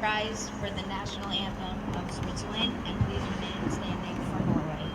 rise for the national anthem of Switzerland, and please remain standing for Norway.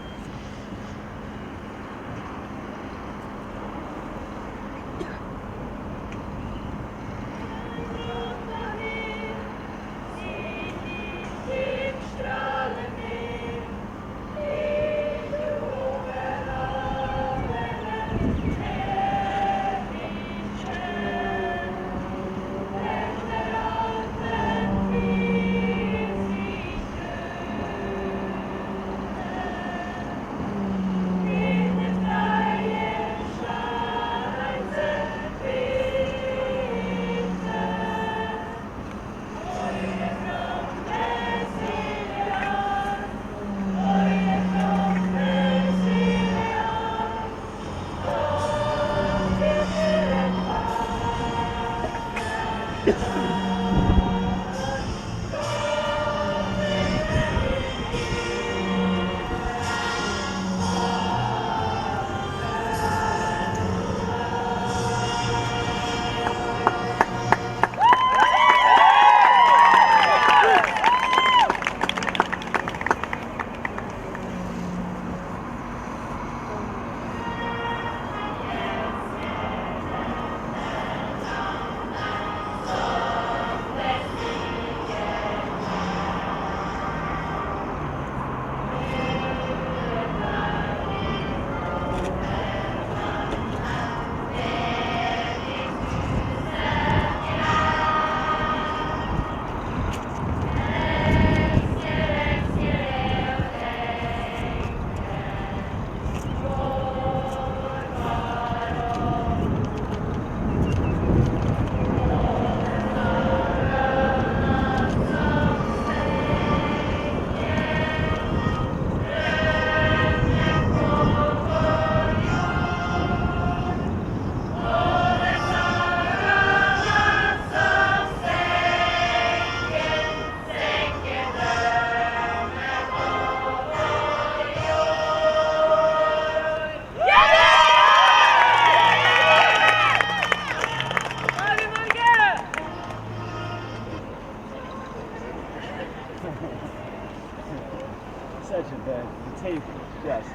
Such a bad tape, yes.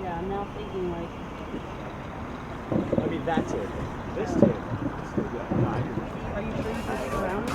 Yeah, I'm now thinking like. I mean that tape. This tape. Are you sure you can stick around?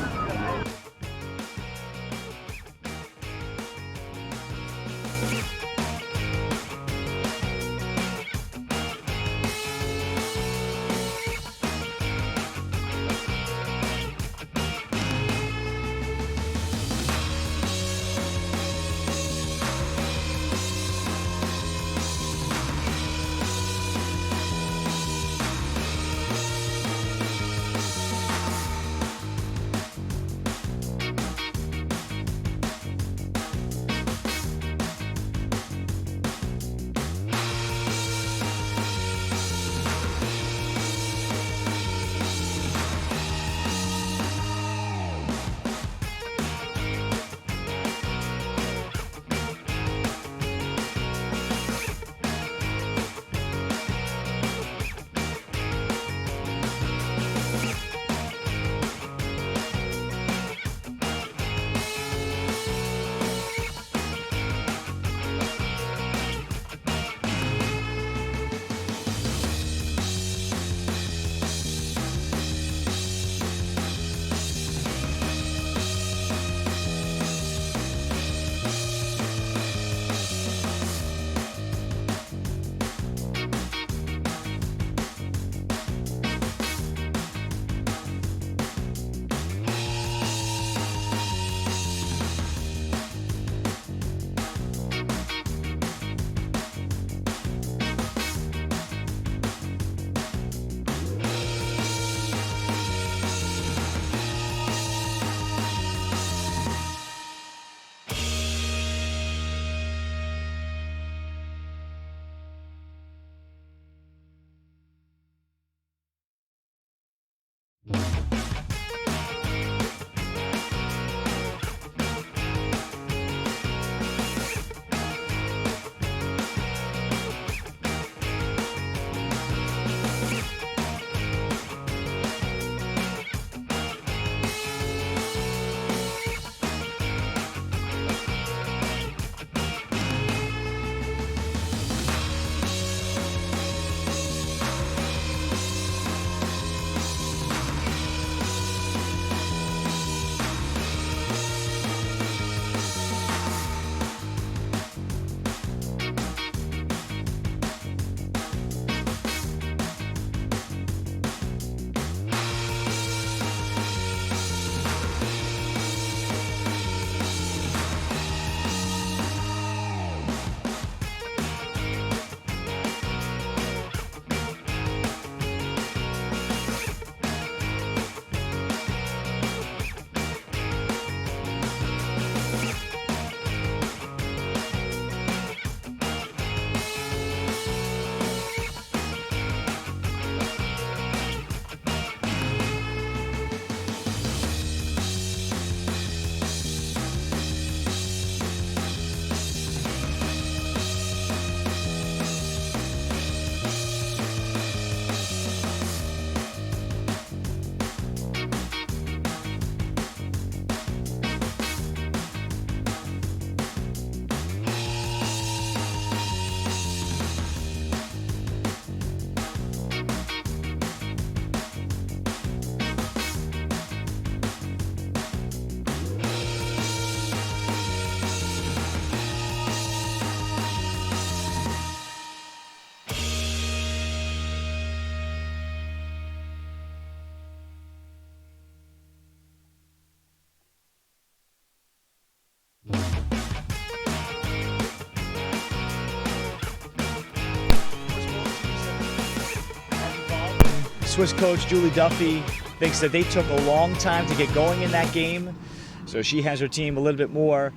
Swiss coach, Julie Duffy, thinks that they took a long time to get going in that game. So she has her team a little bit more,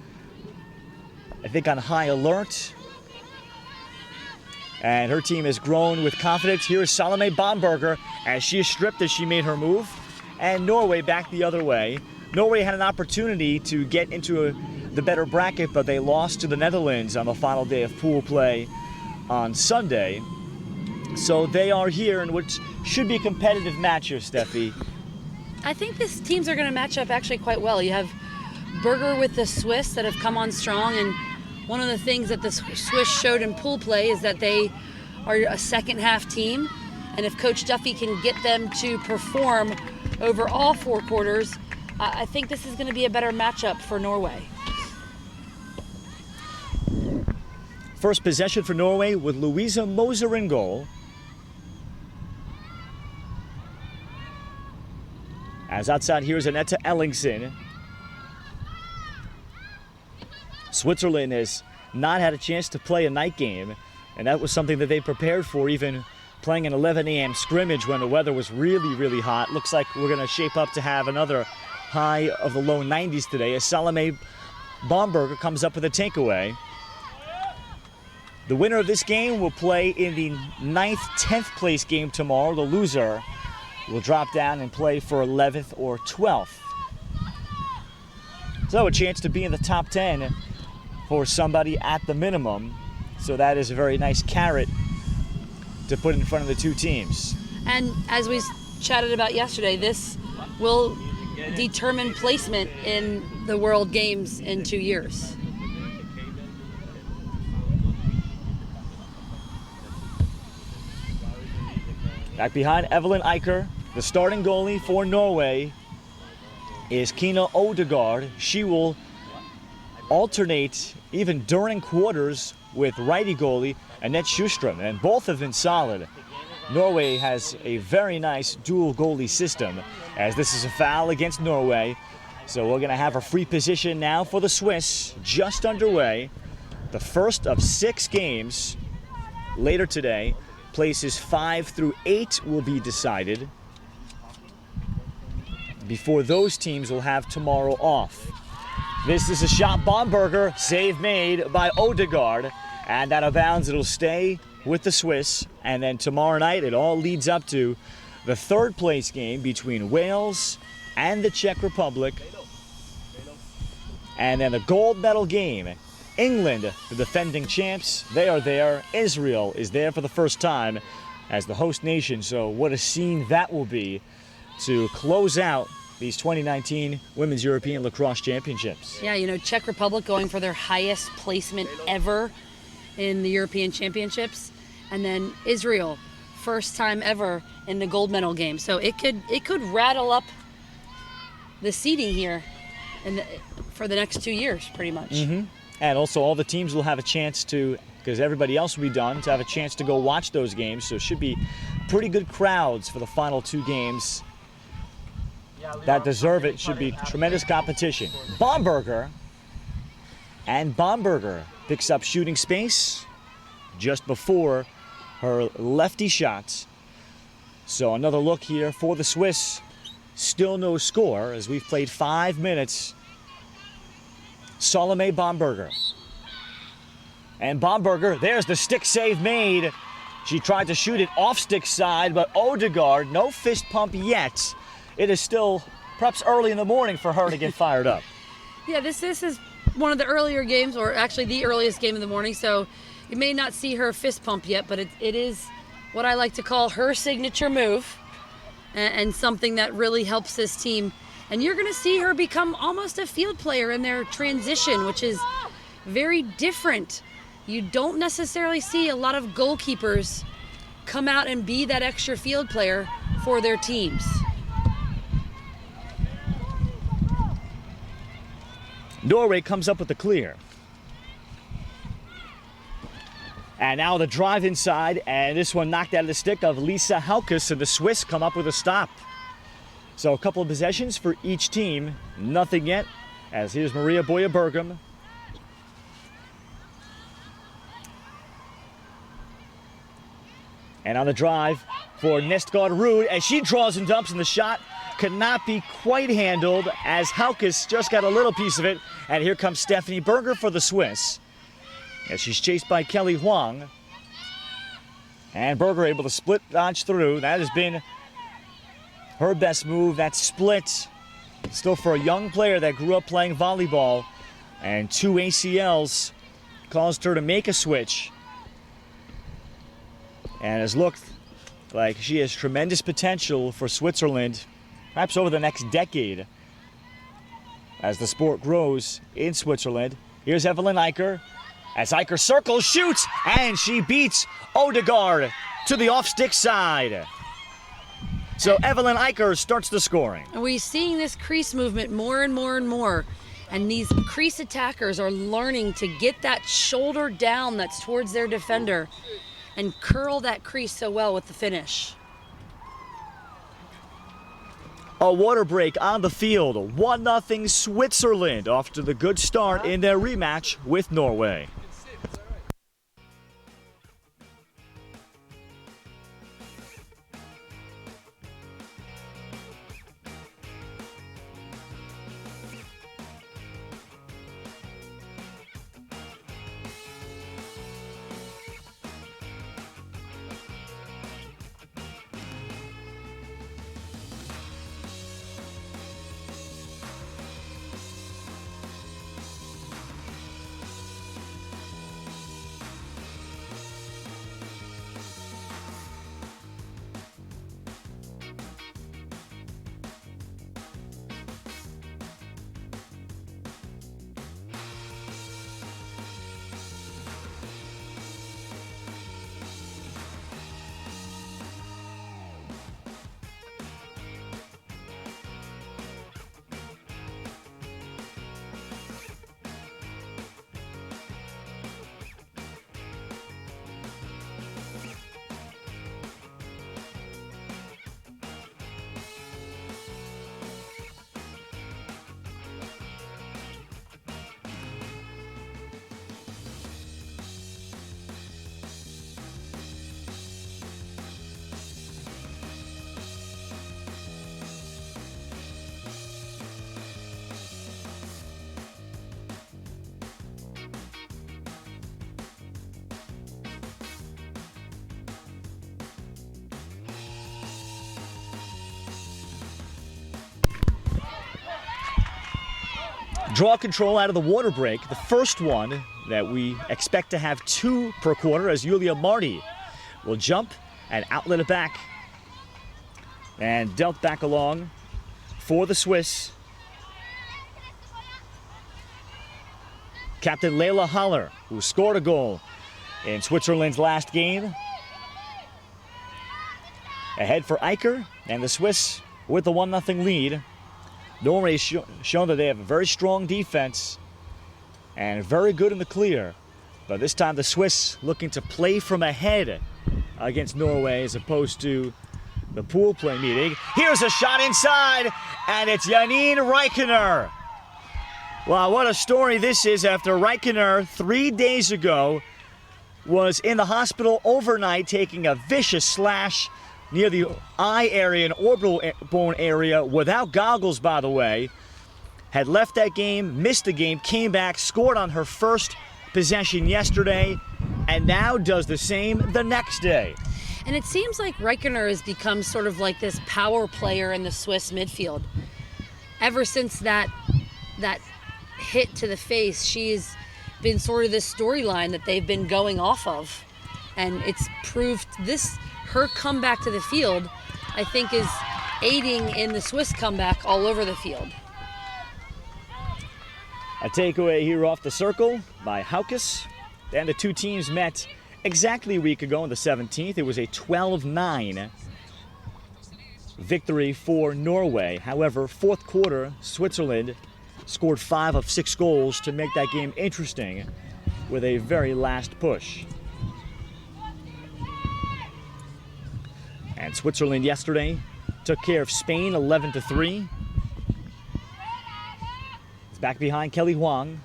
I think, on high alert. And her team has grown with confidence. Here is Salome Bomberger as she is stripped as she made her move. And Norway back the other way. Norway had an opportunity to get into the better bracket, but they lost to the Netherlands on the final day of pool play on Sunday. So they are here in what should be a competitive match here, Steffi. I think these teams are going to match up actually quite well. You have Berger with the Swiss that have come on strong, and one of the things that the Swiss showed in pool play is that they are a second half team, and if Coach Duffy can get them to perform over all 4 quarters, I think this is going to be a better matchup for Norway. First possession for Norway with Louisa Moser in goal. As outside here is Annette Ellingsen. Switzerland has not had a chance to play a night game, and that was something that they prepared for, even playing an 11 a.m. scrimmage when the weather was really, really hot. Looks like we're going to shape up to have another high of the low 90s today as Salome Bomberger comes up with a takeaway. The winner of this game will play in the 9th, 10th place game tomorrow. The loser will drop down and play for 11th or 12th. So a chance to be in the top 10 for somebody at the minimum. So that is a very nice carrot to put in front of the two teams. And as we chatted about yesterday, this will determine placement in the World Games in 2 years. Back behind Evelyn Eicher, the starting goalie for Norway is Kina Odegaard. She will alternate even during quarters with righty goalie Annette Sjustrom, and both have been solid. Norway has a very nice dual goalie system, as this is a foul against Norway. So we're going to have a free position now for the Swiss, just underway. The first of 6 games later today. Places 5 through 8 will be decided before those teams will have tomorrow off. This is a shot, Bomberger, save made by Odegaard, and out of bounds. It'll stay with the Swiss, and then tomorrow night it all leads up to the 3rd place game between Wales and the Czech Republic, and then the gold medal game. England, the defending champs, they are there. Israel is there for the first time as the host nation. So what a scene that will be to close out these 2019 Women's European Lacrosse Championships. Yeah, you know, Czech Republic going for their highest placement ever in the European Championships, and then Israel, first time ever in the gold medal game. So it could rattle up the seeding here for the next 2 years, pretty much. Mm-hmm. And also all the teams will have a chance to, because everybody else will be done, to have a chance to go watch those games. So it should be pretty good crowds for the final 2 games that deserve it. Should be tremendous competition. Bomberger picks up shooting space just before her lefty shots. So another look here for the Swiss. Still no score as we've played 5 minutes. Salome Bomberger. And Bomberger, there's the stick save made. She tried to shoot it off stick side, but Odegaard, no fist pump yet. It is still perhaps early in the morning for her to get fired up. Yeah, this is one of the earlier games, or actually the earliest game of the morning, so you may not see her fist pump yet, but it is what I like to call her signature move, and something that really helps this team. And you're going to see her become almost a field player in their transition, which is very different. You don't necessarily see a lot of goalkeepers come out and be that extra field player for their teams. Norway comes up with the clear. And now the drive inside, and this one knocked out of the stick of Lisa Haukus, and the Swiss come up with a stop. So a couple of possessions for each team, nothing yet, as here's Maria Boya-Bergam. And on the drive for Nestgaard Ruud as she draws and dumps, and the shot could not be quite handled as Haukes just got a little piece of it. And here comes Stephanie Berger for the Swiss as she's chased by Kelly Huang. And Berger able to split dodge through. That has been her best move, that split. Still for a young player that grew up playing volleyball, and 2 ACLs caused her to make a switch. And has looked like she has tremendous potential for Switzerland, perhaps over the next decade, as the sport grows in Switzerland. Here's Evelyn Eicher, as Eicher circles, shoots, and she beats Odegaard to the off-stick side. So Evelyn Eicher starts the scoring. And we're seeing this crease movement more and more and more. And these crease attackers are learning to get that shoulder down that's towards their defender and curl that crease so well with the finish. A water break on the field. 1-0 Switzerland off to the good start in their rematch with Norway. Draw control out of the water break. The first one that we expect to have 2 per quarter, as Julia Marti will jump and outlet it back. And dealt back along for the Swiss. Captain Leila Haller, who scored a goal in Switzerland's last game. Ahead for Eicher and the Swiss with the 1-0 lead. Norway has shown that they have a very strong defense and very good in the clear. But this time the Swiss looking to play from ahead against Norway as opposed to the pool play meeting. Here's a shot inside, and it's Janine Reikener. Wow, what a story this is after Reikener 3 days ago was in the hospital overnight taking a vicious slash near the eye area and orbital bone area without goggles, by the way. Had left that game, missed the game, came back, scored on her first possession yesterday, and now does the same the next day. And it seems like Reikener has become sort of like this power player in the Swiss midfield. Ever since that hit to the face, she's been sort of this storyline that they've been going off of. And it's proved her comeback to the field, I think, is aiding in the Swiss comeback all over the field. A takeaway here off the circle by Haukes. And the two teams met exactly a week ago on the 17th. It was a 12-9 victory for Norway. However, fourth quarter, Switzerland scored 5 of 6 goals to make that game interesting with a very last push. And Switzerland yesterday took care of Spain 11-3. It's back behind Kelly Huang.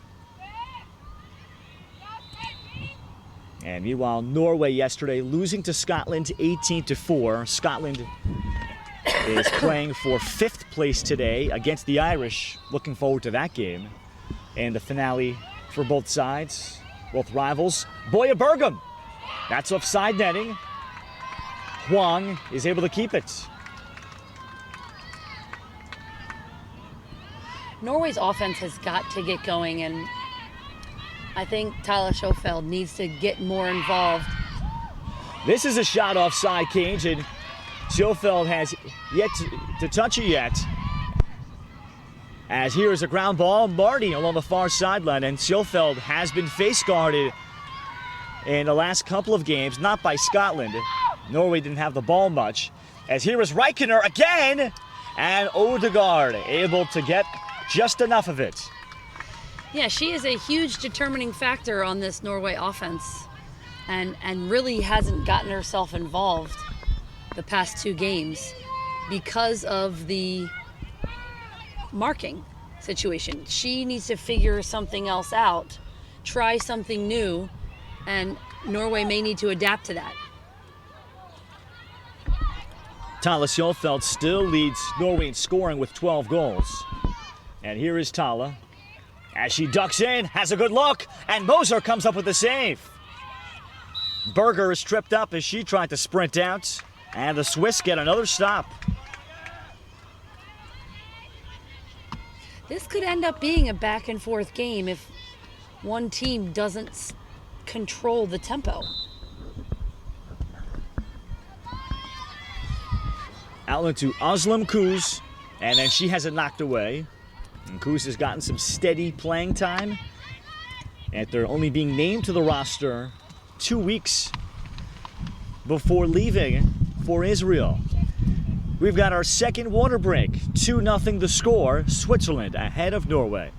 And meanwhile, Norway yesterday losing to Scotland 18-4. Scotland is playing for 5th place today against the Irish. Looking forward to that game. And the finale for both sides, both rivals. Boya Bergam, that's offside netting. Huang is able to keep it. Norway's offense has got to get going, and I think Tyler Schofeld needs to get more involved. This is a shot offside, Cage, and Schofeld has yet to touch it yet. As here is a ground ball, Marty along the far sideline, and Schofeld has been face guarded in the last couple of games, not by Scotland. Norway didn't have the ball much. As here is Reikener again, and Odegaard able to get just enough of it. Yeah, she is a huge determining factor on this Norway offense, and really hasn't gotten herself involved the past 2 games because of the marking situation. She needs to figure something else out, try something new, and Norway may need to adapt to that. Tala Schofeld still leads Norway in scoring with 12 goals. And here is Tala. As she ducks in, has a good look, and Moser comes up with the save. Berger is tripped up as she tried to sprint out, and the Swiss get another stop. This could end up being a back and forth game if one team doesn't control the tempo. Outlet to Özlem Kuz, and then she has it knocked away. And Kuz has gotten some steady playing time after only being named to the roster 2 weeks before leaving for Israel. We've got our second water break. 2-0 the score. Switzerland ahead of Norway.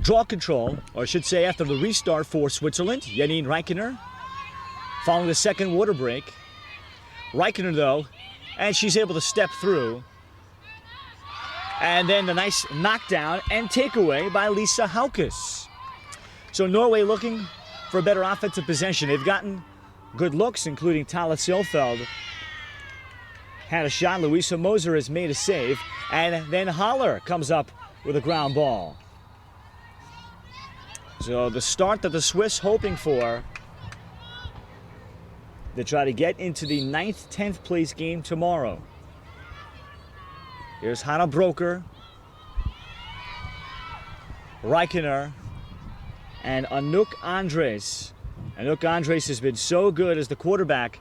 Draw control, or I should say after the restart for Switzerland, Janine Reikener, following the second water break. Reikener though, and she's able to step through. And then the nice knockdown and takeaway by Lisa Haukus. So Norway looking for a better offensive possession. They've gotten good looks, including Tala Schofeld had a shot. Louisa Moser has made a save. And then Haller comes up with a ground ball. So the start that the Swiss hoping for to try to get into the 9th, 10th place game tomorrow. Here's Hannah Broker, Reikener, and Anouk Andres. Anouk Andres has been so good as the quarterback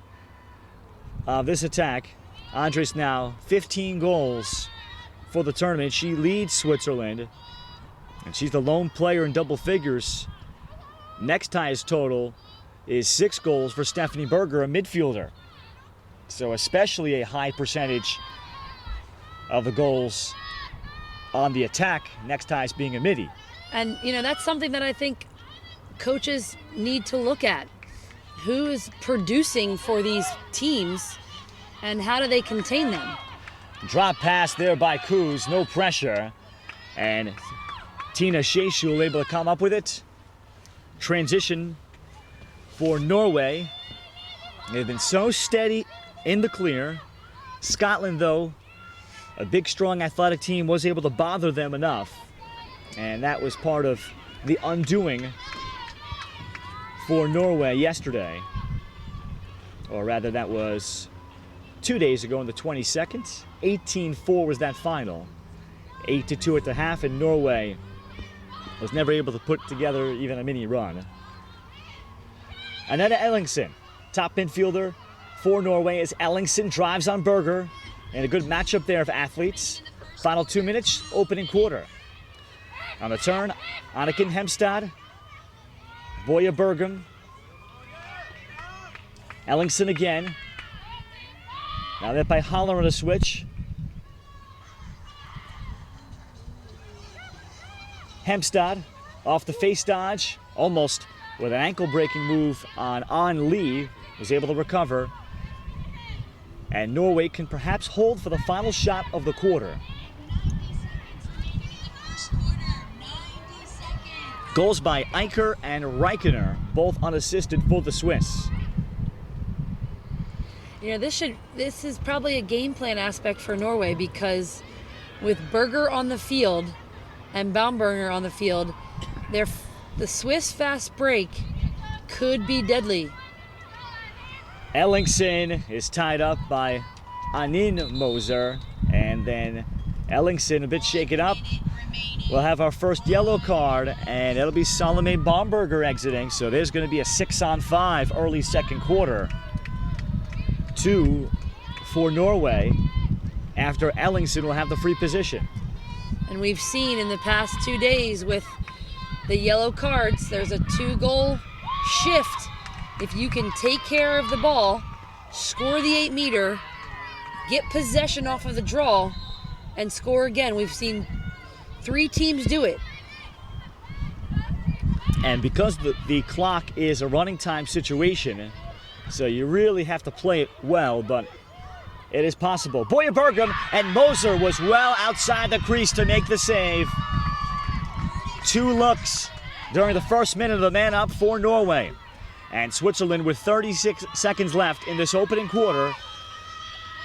of this attack. Andres now 15 goals for the tournament. She leads Switzerland, and she's the lone player in double figures. Next highest total is 6 goals for Stephanie Berger, a midfielder. So especially a high percentage of the goals on the attack, next highest being a midi. And, that's something that I think coaches need to look at. Who is producing for these teams and how do they contain them? Drop pass there by Kuz, no pressure. And Tina Sheshul able to come up with it. Transition for Norway. They've been so steady in the clear. Scotland, though, a big, strong, athletic team, was able to bother them enough. And that was part of the undoing for Norway yesterday. Or rather, that was 2 days ago on the 22nd. 18-4 was that final. 8-2 at the half, and Norway was never able to put together even a mini run. Annette Ellingsen, top midfielder for Norway, as Ellingsen drives on Berger. And a good matchup there of athletes. Final 2 minutes, opening quarter. On the turn, Anniken Hemstad, Boya Bergum, Ellingsen again. Now that by Holler on a switch. Hemstad off the face dodge, almost with an ankle breaking move on Lee, was able to recover. And Norway can perhaps hold for the final shot of the quarter. Goals by Eicher and Reikener, both unassisted for the Swiss. This is probably a game plan aspect for Norway, because with Berger on the field and Baumberger on the field, the Swiss fast break could be deadly. Ellingsen is tied up by Anin Moser, and then Ellingsen a bit shaken up. We'll have our first yellow card, and it'll be Salome Baumberger exiting, so there's going to be a 6-on-5 early second quarter. 2 for Norway after Ellingsen will have the free position. And we've seen in the past 2 days with the yellow cards, there's a 2-goal shift. If you can take care of the ball, score the 8-meter, get possession off of the draw, and score again. We've seen 3 teams do it. And because the clock is a running time situation, so you really have to play it well, but it is possible. Boya Bergum, and Moser was well outside the crease to make the save. 2 looks during the first minute of the man up for Norway. And Switzerland with 36 seconds left in this opening quarter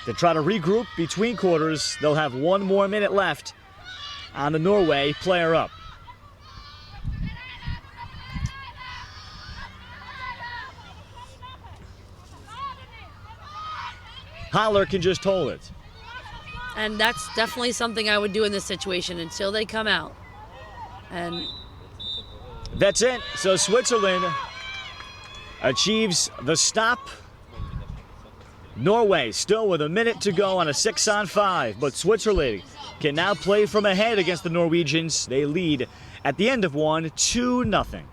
to try to regroup between quarters. They'll have 1 more minute left on the Norway player up. Holler can just hold it. And that's definitely something I would do in this situation until they come out. And that's it. So Switzerland achieves the stop. Norway still with a minute to go on a 6-on-5, but Switzerland can now play from ahead against the Norwegians. They lead at the end of one, 2-0.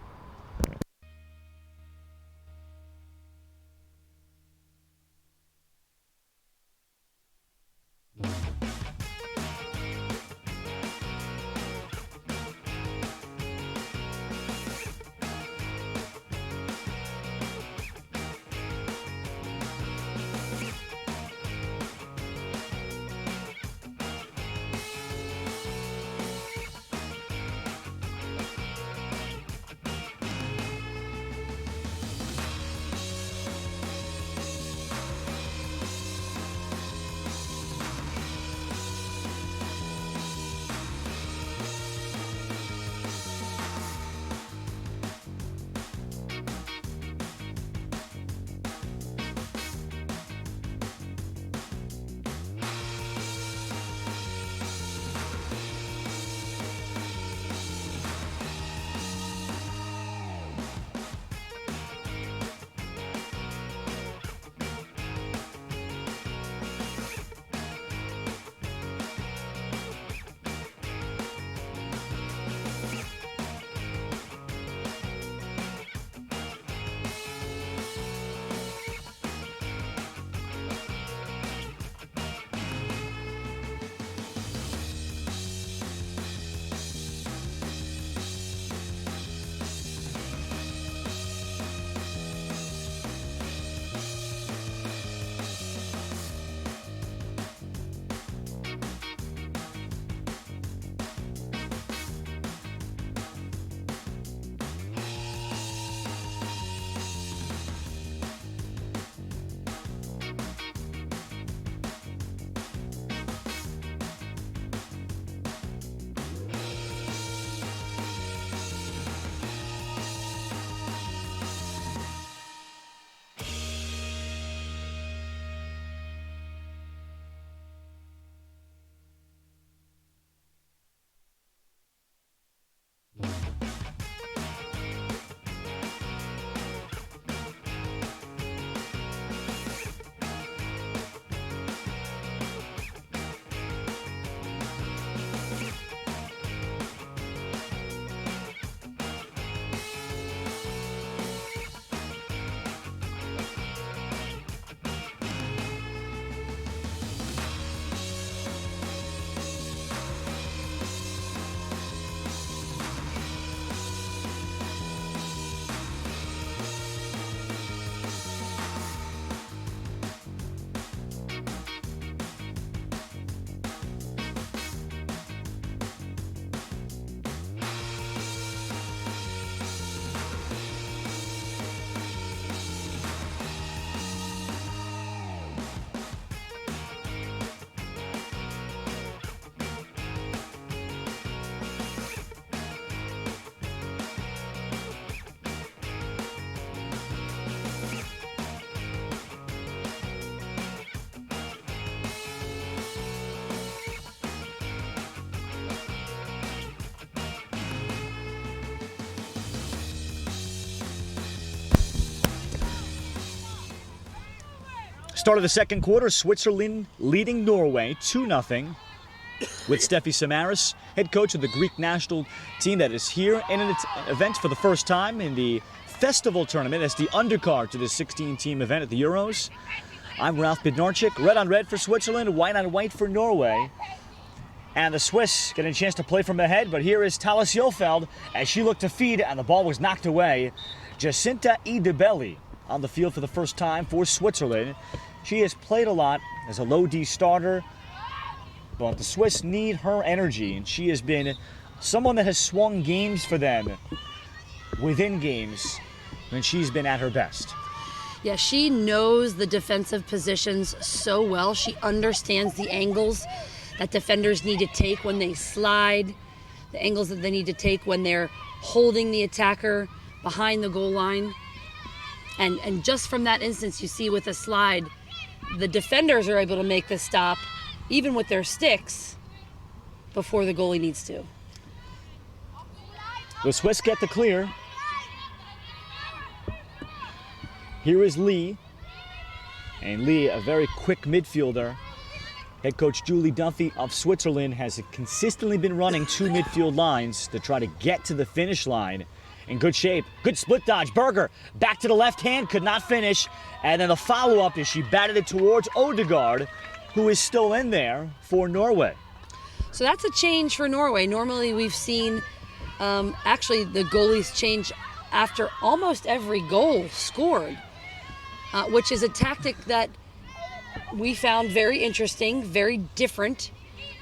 Start of the second quarter, Switzerland leading Norway 2-0 with Steffi Samaras, head coach of the Greek national team that is here in an event for the first time in the festival tournament as the undercard to this 16-team event at the Euros. I'm Ralph Bednarczyk, red on red for Switzerland, white on white for Norway. And the Swiss getting a chance to play from ahead, but here is Thales Jofeld as she looked to feed and the ball was knocked away. Jacinta Idebelli on the field for the first time for Switzerland. She has played a lot as a low D starter, but the Swiss need her energy, and she has been someone that has swung games for them within games when she's been at her best. Yeah, she knows the defensive positions so well. She understands the angles that defenders need to take when they slide, the angles that they need to take when they're holding the attacker behind the goal line. And just from that instance, you see with a slide, the defenders are able to make the stop, even with their sticks, before the goalie needs to. The Swiss get the clear. Here is Lee. And Lee, a very quick midfielder. Head coach Julie Duffy of Switzerland has consistently been running two midfield lines to try to get to the finish line. In good shape. Good split dodge. Berger back to the left hand, could not finish. And then the follow-up is she batted it towards Odegaard, who is still in there for Norway. So that's a change for Norway. Normally we've seen actually the goalies change after almost every goal scored, which is a tactic that we found very interesting, very different,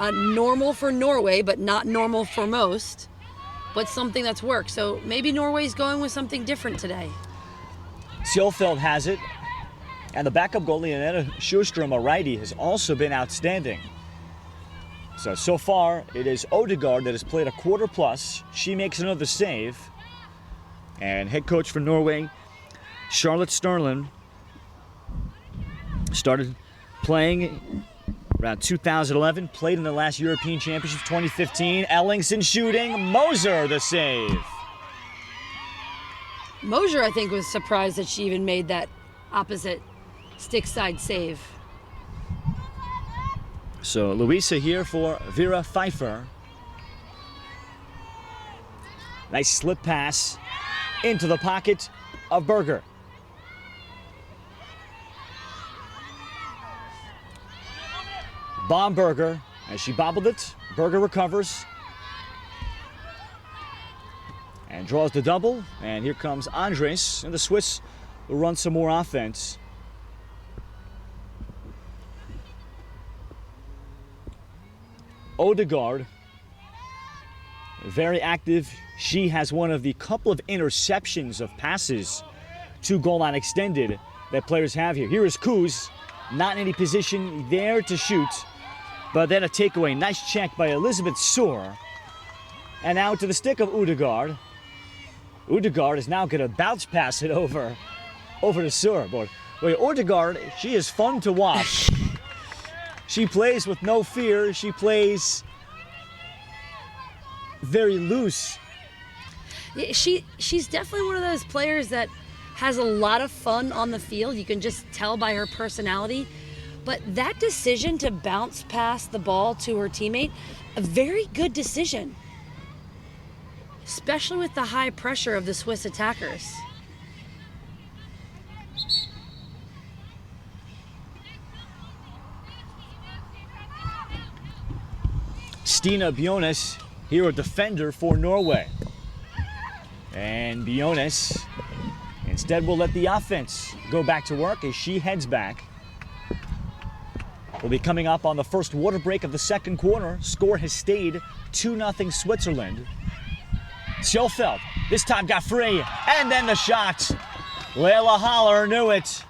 normal for Norway, but not normal for most, but something that's worked. So maybe Norway's going with something different today. Sjofeld has it, and the backup goalie, Annette Schuström, a righty, has also been outstanding. So far, it is Odegaard that has played a quarter plus. She makes another save. And head coach for Norway, Charlotte Sterling, started playing around 2011, played in the last European Championship 2015. Ellingson shooting, Moser the save. Moser, I think, was surprised that she even made that opposite stick side save. So Louisa here for Vera Pfeiffer. Nice slip pass into the pocket of Berger. Bomberger, as she bobbled it, Berger recovers and draws the double. And here comes Andres, and the Swiss will run some more offense. Odegaard, very active. She has one of the couple of interceptions of passes to goal line extended that players have here. Here is Kuz, not in any position there to shoot, but then a takeaway. Nice check by Elizabeth Soor. And now to the stick of Odegaard. Odegaard is now going to bounce pass it over to Soor. But Odegaard, she is fun to watch. She plays with no fear. She plays very loose. She's definitely one of those players that has a lot of fun on the field. You can just tell by her personality. But that decision to bounce pass the ball to her teammate, a very good decision, especially with the high pressure of the Swiss attackers. Stina Bjones, here a defender for Norway. And Bjones instead will let the offense go back to work as she heads back. We'll be coming up on the first water break of the second quarter. Score has stayed 2-0 Switzerland. Sjofeld, this time got free, and then the shot. Layla Haller knew it.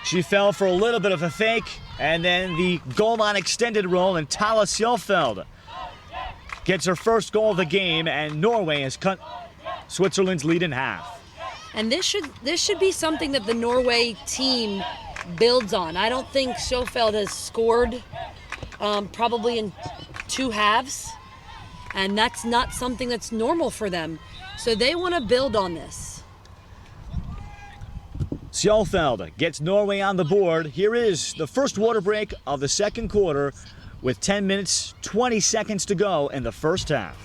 She fell for a little bit of a fake, and then the goal line extended roll, and Thales Sjofeld gets her first goal of the game, and Norway has cut Switzerland's lead in half. And this should be something that the Norway team builds on. I don't think Sjofeld has scored probably in two halves, and that's not something that's normal for them. So they want to build on this. Sjølfeld gets Norway on the board. Here is the first water break of the second quarter with 10 minutes, 20 seconds to go in the first half.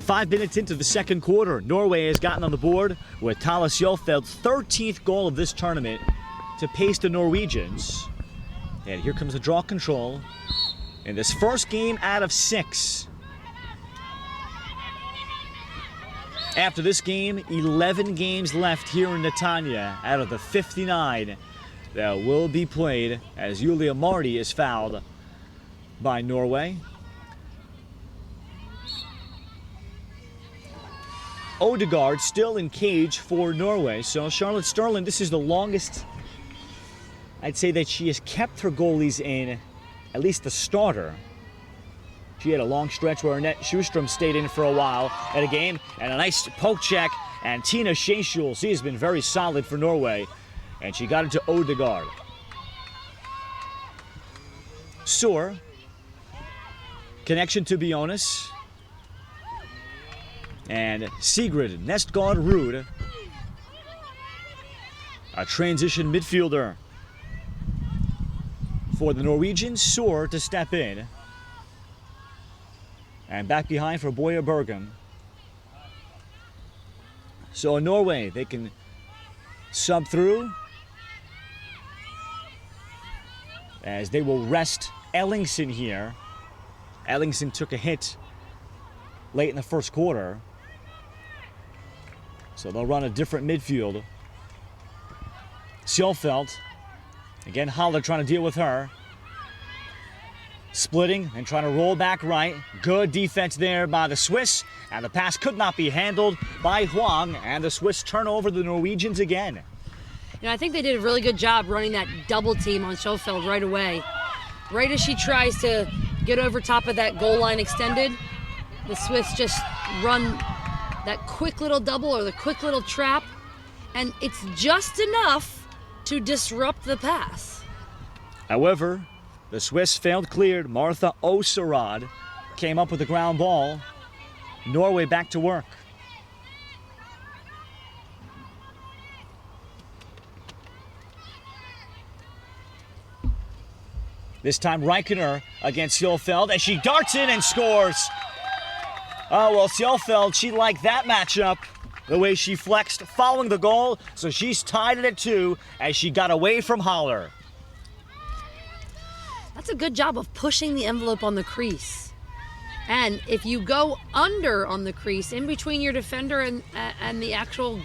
Five minutes into the second quarter, Norway has gotten on the board with Tale Sjølfeld's 13th goal of this tournament to pace the Norwegians. And here comes the draw control in this first game out of 6. After this game, 11 games left here in Netanya out of the 59 that will be played as Julia Marty is fouled by Norway. Odegaard still in cage for Norway. So Charlotte Sterling, this is the longest I'd say that she has kept her goalies in, at least the starter. She had a long stretch where Annette Sjustrom stayed in for a while at a game, and a nice poke check, and Tina Sjæsjul, she has been very solid for Norway, and she got it to Odegaard. Sur, connection to Bionis. And Sigrid Nestgaard Ruud, a transition midfielder for the Norwegians. Sur to step in. And back behind for Boya Bergum. So in Norway, they can sub through as they will rest Ellingsen here. Ellingsen took a hit late in the first quarter. So they'll run a different midfield. Sjølfeld, again Haller trying to deal with her. Splitting and trying to roll back right. Good defense there by the Swiss, and the pass could not be handled by Huang, and the Swiss turn over the Norwegians again. You know, I think they did a really good job running that double team on Sjølfeld right away. Right as she tries to get over top of that goal line extended, the Swiss just run that quick little double or the quick little trap, and it's just enough to disrupt the pass. However, the Swiss failed cleared. Martha Oserad came up with the ground ball. Norway back to work. This time Reikener against Sjølfeld, and she darts in and scores. Oh, well, Sjølfeld, she liked that matchup, the way she flexed following the goal, so she's tied it at 2 as she got away from Haller. That's a good job of pushing the envelope on the crease. And if you go under on the crease, in between your defender and the actual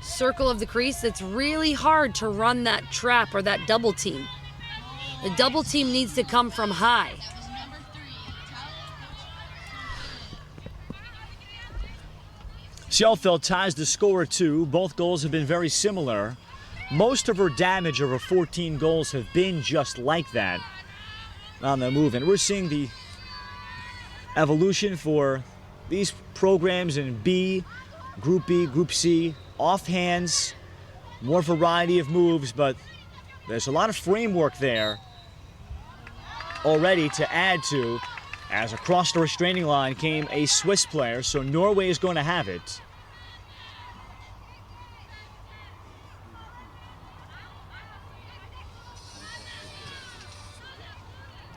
circle of the crease, it's really hard to run that trap or that double team. The double team needs to come from high. Sjølfeld ties the score at 2. Both goals have been very similar. Most of her damage of her 14 goals have been just like that on the move. And we're seeing the evolution for these programs in B, Group B, Group C. Offhands more variety of moves, but there's a lot of framework there already to add to, as across the restraining line came a Swiss player, so Norway is going to have it.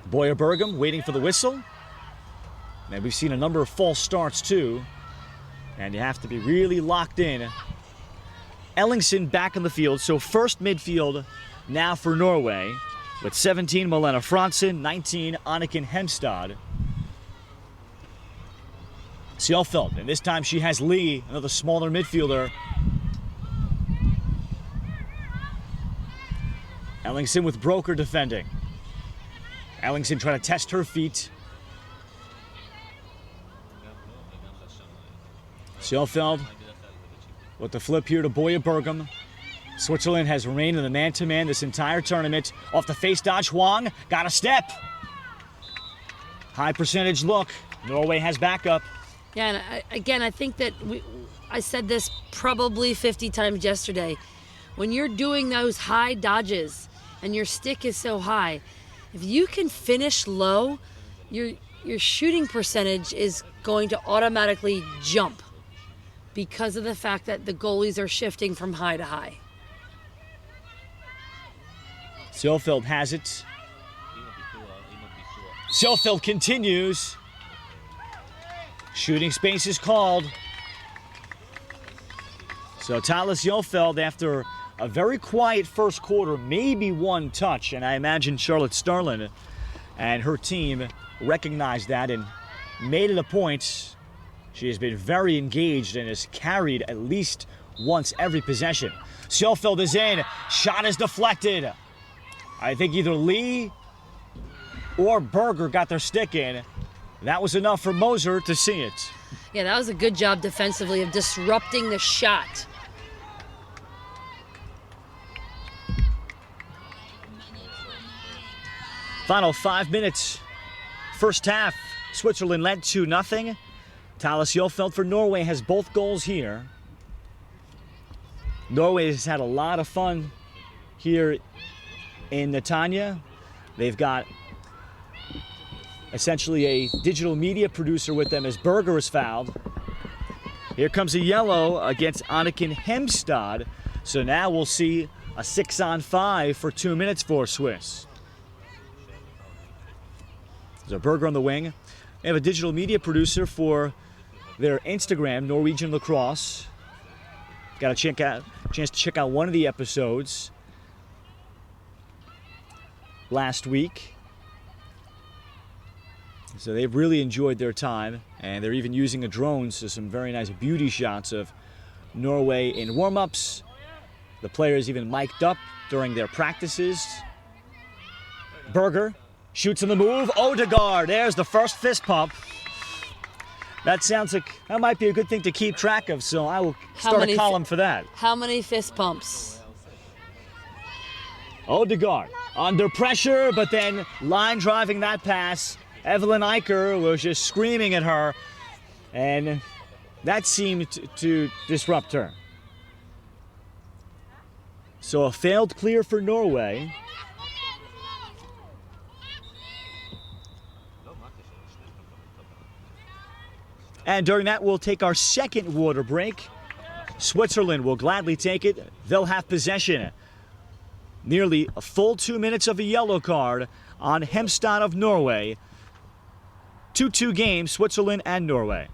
Boyer Bergam waiting for the whistle. And we've seen a number of false starts too, and you have to be really locked in. Ellingsen back in the field, so first midfield now for Norway, with 17 Malene Frantzen, 19 Anniken Hemstad. Sjølfeldt, and this time she has Lee, another smaller midfielder. Ellingsen with Broker defending. Ellingsen trying to test her feet. Sjølfeldt with the flip here to Boyer Bergam. Switzerland has remained in the man-to-man this entire tournament. Off the face dodge, Hwang got a step. High percentage look. Norway has backup. Yeah, and I think that I said this probably 50 times yesterday. When you're doing those high dodges and your stick is so high, if you can finish low, your shooting percentage is going to automatically jump because of the fact that the goalies are shifting from high to high. Sjølfeldt has it. Sjølfeldt continues. Shooting space is called. So Thales Sjølfeldt, after a very quiet first quarter, maybe one touch, and I imagine Charlotte Starlin and her team recognized that and made it a point. She has been very engaged and has carried at least once every possession. Sjølfeldt is in. Shot is deflected. I think either Lee or Berger got their stick in. That was enough for Moser to see it. Yeah, that was a good job defensively of disrupting the shot. Final 5 minutes. First half, Switzerland led 2-0. Thales Sjølfeldt for Norway has both goals here. Norway has had a lot of fun here in Netanya. They've got essentially a digital media producer with them as Berger is fouled. Here comes a yellow against Anniken Hemstad. So now we'll see a 6-on-5 for 2 minutes for Swiss. There's a Berger on the wing. They have a digital media producer for their Instagram, Norwegian Lacrosse. Got a chance to check out one of the episodes last week. So they've really enjoyed their time, and they're even using a drone, so some very nice beauty shots of Norway in warm-ups. The players even mic'd up during their practices. Berger shoots on the move. Odegaard, there's the first fist pump. That sounds like that might be a good thing to keep track of, so I will start a column for that. How many fist pumps? Odegaard under pressure, but then line driving that pass. Evelyn Eicher was just screaming at her, and that seemed to disrupt her. So a failed clear for Norway. And during that, we'll take our second water break. Switzerland will gladly take it. They'll have possession. Nearly a full 2 minutes of a yellow card on Hemstad of Norway. 2-2 game, Switzerland and Norway.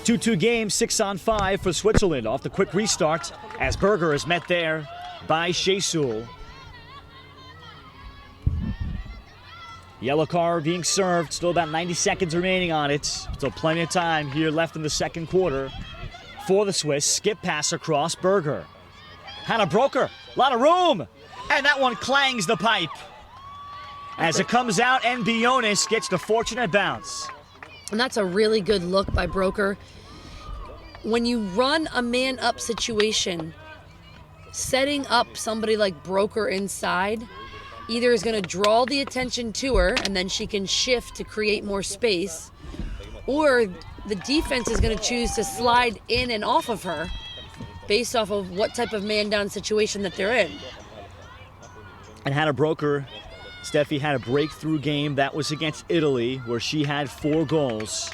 2-2 game, 6-on-5 for Switzerland off the quick restart as Berger is met there by Shesul. Yellow card being served, still about 90 seconds remaining on it. So plenty of time here left in the second quarter for the Swiss. Skip pass across Berger. Hannah Broker, a lot of room. And that one clangs the pipe. As it comes out and Bionis gets the fortunate bounce. And that's a really good look by Broker. When you run a man-up situation, setting up somebody like Broker inside either is going to draw the attention to her and then she can shift to create more space, or the defense is going to choose to slide in and off of her based off of what type of man-down situation that they're in. And Hannah Broker, Steffi, had a breakthrough game. That was against Italy, where she had 4 goals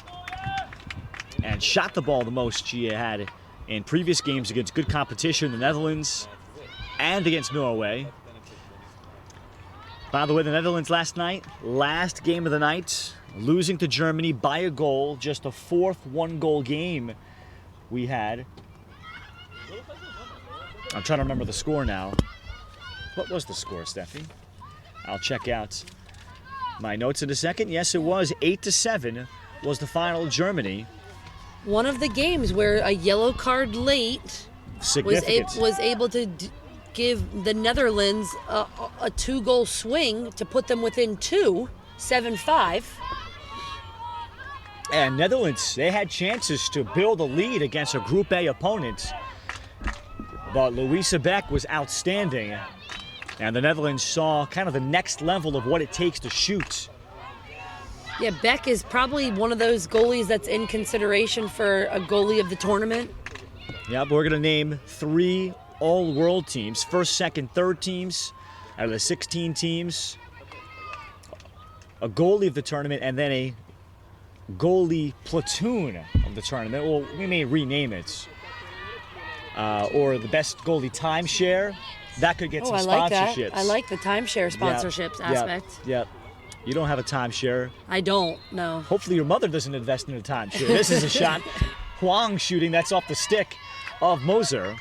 and shot the ball the most she had in previous games against good competition, the Netherlands and against Norway. By the way, the Netherlands last night, last game of the night, losing to Germany by a goal, just the 4th 1-goal game we had. I'm trying to remember the score now. What was the score, Steffi? I'll check out my notes in a second. Yes, it was 8-7 was the final. Germany. One of the games where a yellow card late was able to give the Netherlands a 2-goal swing to put them within 2, 7-5. And Netherlands, they had chances to build a lead against a Group A opponent. But Louisa Beck was outstanding. And the Netherlands saw kind of the next level of what it takes to shoot. Yeah, Beck is probably one of those goalies that's in consideration for a goalie of the tournament. Yeah, but we're going to name 3 all-world teams. First, second, third teams out of the 16 teams. A goalie of the tournament, and then a goalie platoon of the tournament. Well, we may rename it. Or the best goalie timeshare. That could get some sponsorships. I like the timeshare sponsorships aspect. Yep. You don't have a timeshare. I don't, no. Hopefully your mother doesn't invest in a timeshare. This is a shot. Huang shooting. That's off the stick of Moser.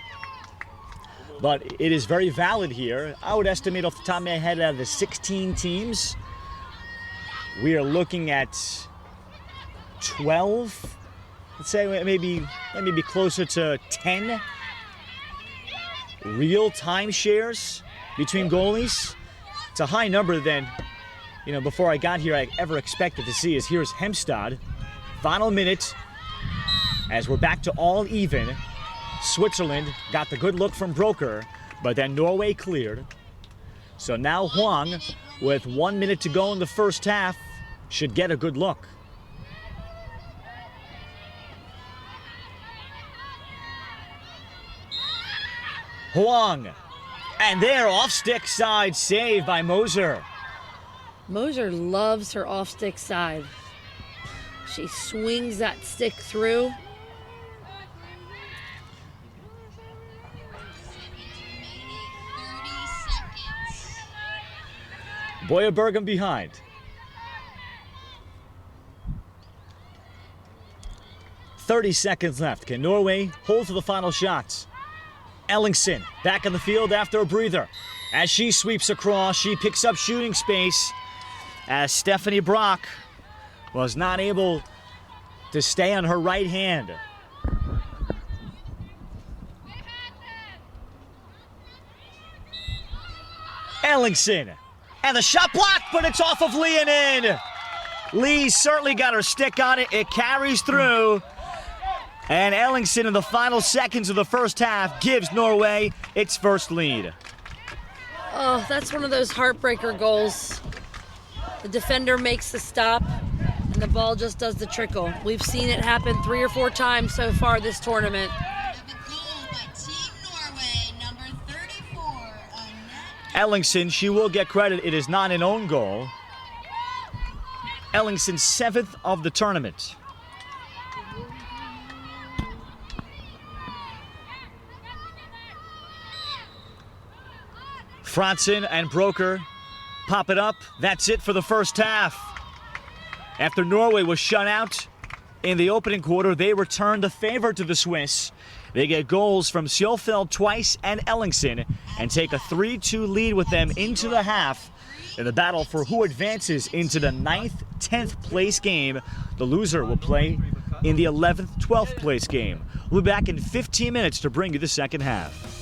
But it is very valid here. I would estimate off the top of my head, out of the 16 teams, we are looking at 12. Let's say maybe closer to 10 real timeshares between goalies. It's a high number than, before I got here, I ever expected to see. Here's Hemstad. Final minute as we're back to all even. Switzerland got the good look from Broker, but then Norway cleared. So now Huang, with 1 minute to go in the first half, should get a good look. Huang, and there, off-stick side save by Moser. Moser loves her off-stick side. She swings that stick through. Boya Bergen behind. 30 seconds left. Can Norway hold for the final shots? Ellingson back in the field after a breather. As she sweeps across, she picks up shooting space as Stephanie Brock was not able to stay on her right hand. Ellingson, and the shot blocked, but it's off of Lee and in. Lee certainly got her stick on it. It carries through. And Ellingson in the final seconds of the first half gives Norway its first lead. Oh, that's one of those heartbreaker goals. The defender makes the stop, and the ball just does the trickle. We've seen it happen 3 or 4 times so far this tournament. Ellingson, she will get credit. It is not an own goal. Ellingson's 7th of the tournament. Frantzen and Broker pop it up. That's it for the first half. After Norway was shut out in the opening quarter, they return the favor to the Swiss. They get goals from Seelfeld twice and Ellingson and take a 3-2 lead with them into the half. In the battle for who advances into the 9th, 10th place game, the loser will play in the 11th, 12th place game. We'll be back in 15 minutes to bring you the second half.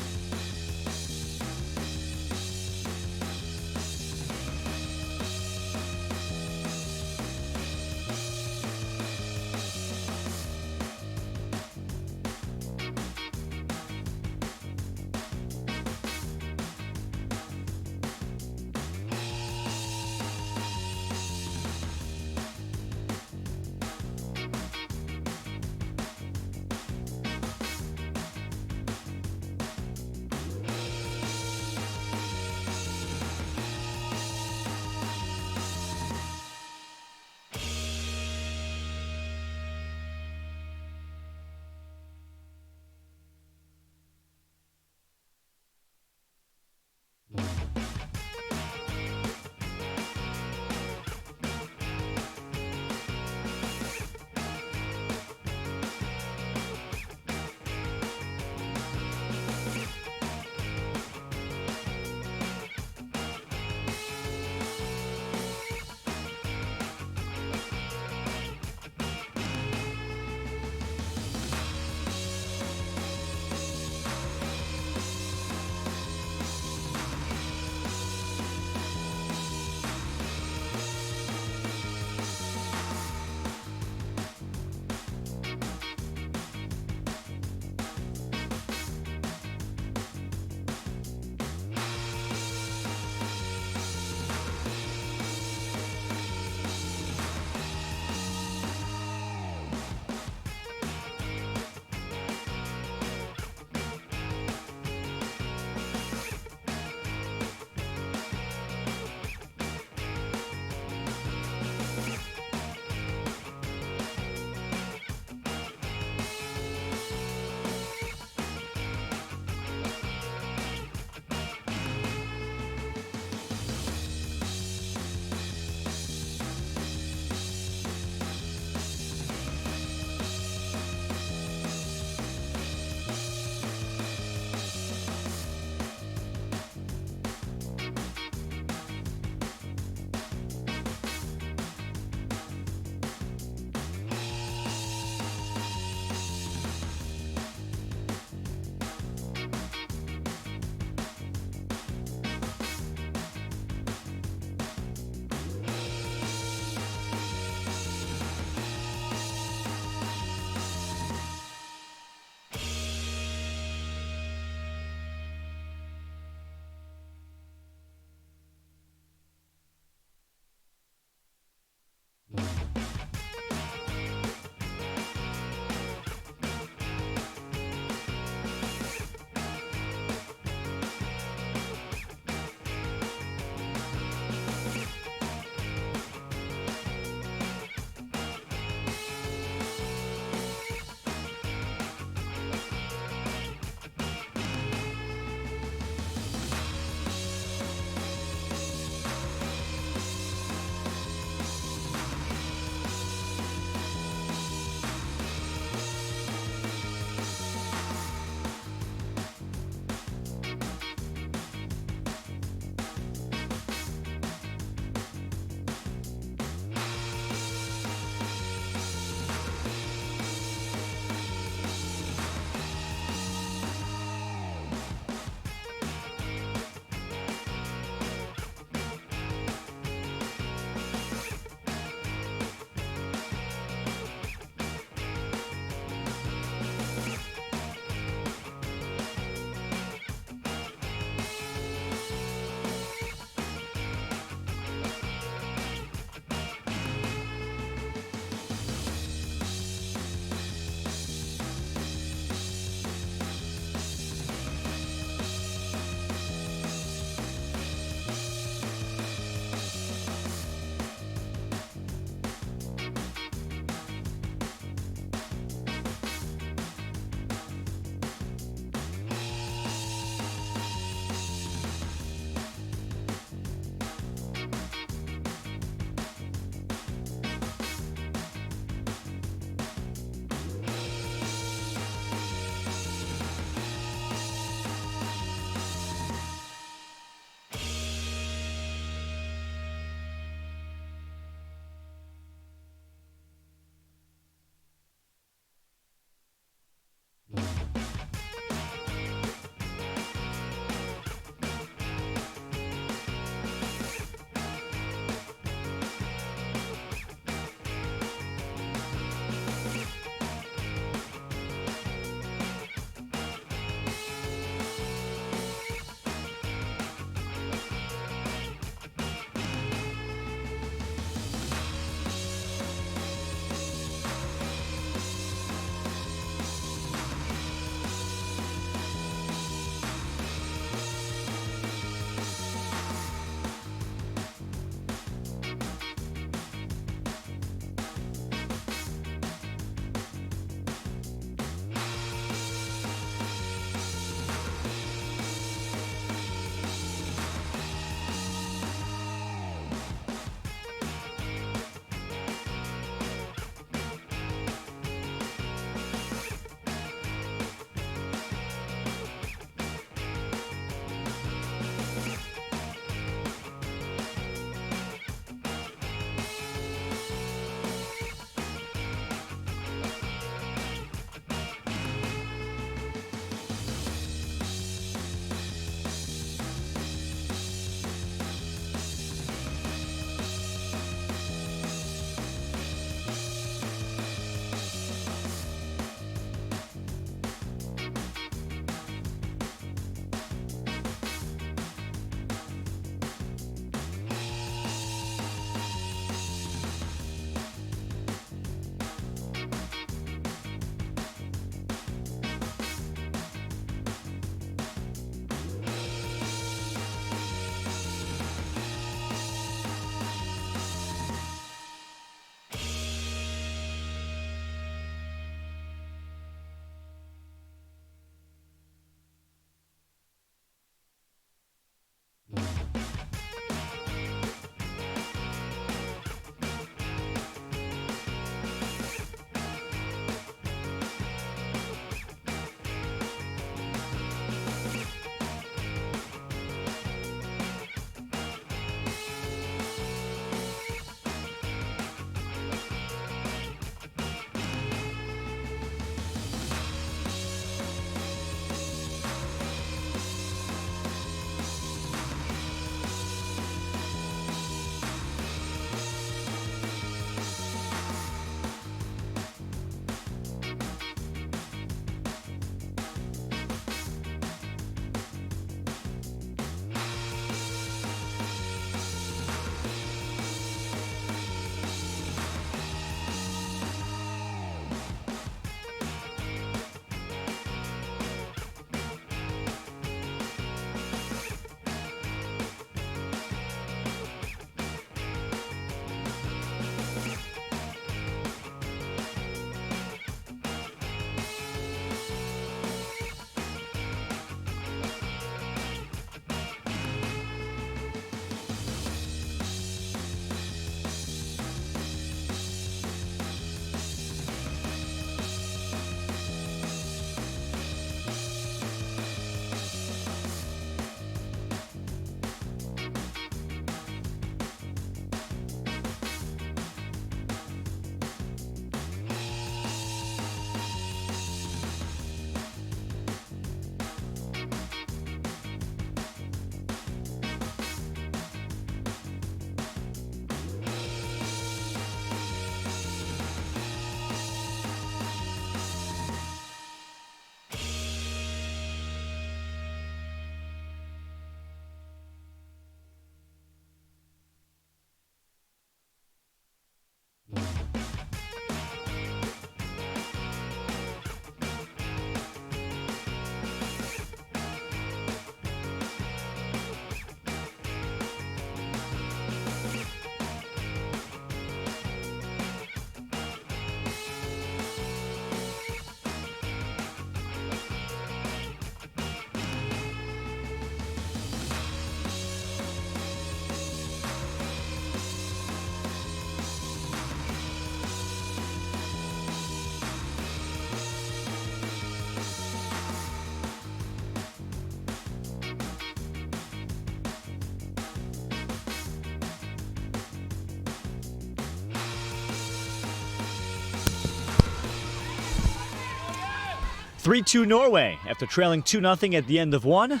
3-2 Norway after trailing 2-0 at the end of one.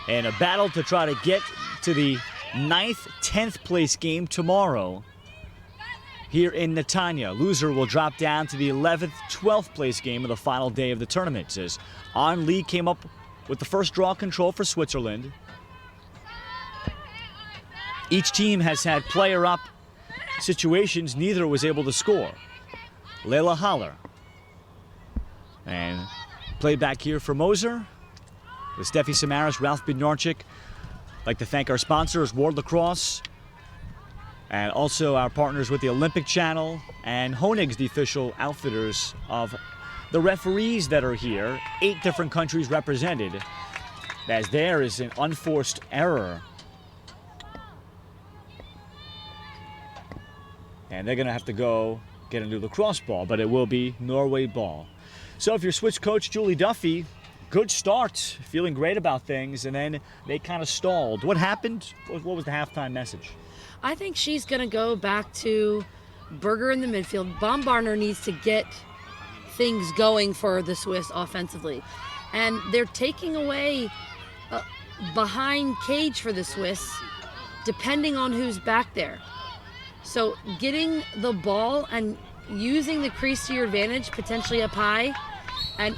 And a battle to try to get to the 9th, 10th place game tomorrow here in Netanya. Loser will drop down to the 11th, 12th place game of the final day of the tournament. As An Lee came up with the first draw control for Switzerland. Each team has had player-up situations. Neither was able to score. Layla Haller. And played back here for Moser with Steffi Samaras, Ralph Bednarczyk. I'd like to thank our sponsors, Ward Lacrosse, and also our partners with the Olympic Channel and Honig's, the official outfitters of the referees that are here. 8 different countries represented, as there is an unforced error. And they're going to have to go get a new lacrosse ball, but it will be Norway ball. So if you're Swiss coach Julie Duffy, good start, feeling great about things, and then they kind of stalled. What happened? What was the halftime message? I think she's going to go back to Berger in the midfield. Baumgartner needs to get things going for the Swiss offensively. And they're taking away behind cage for the Swiss, depending on who's back there. So getting the ball and using the crease to your advantage, potentially up high, and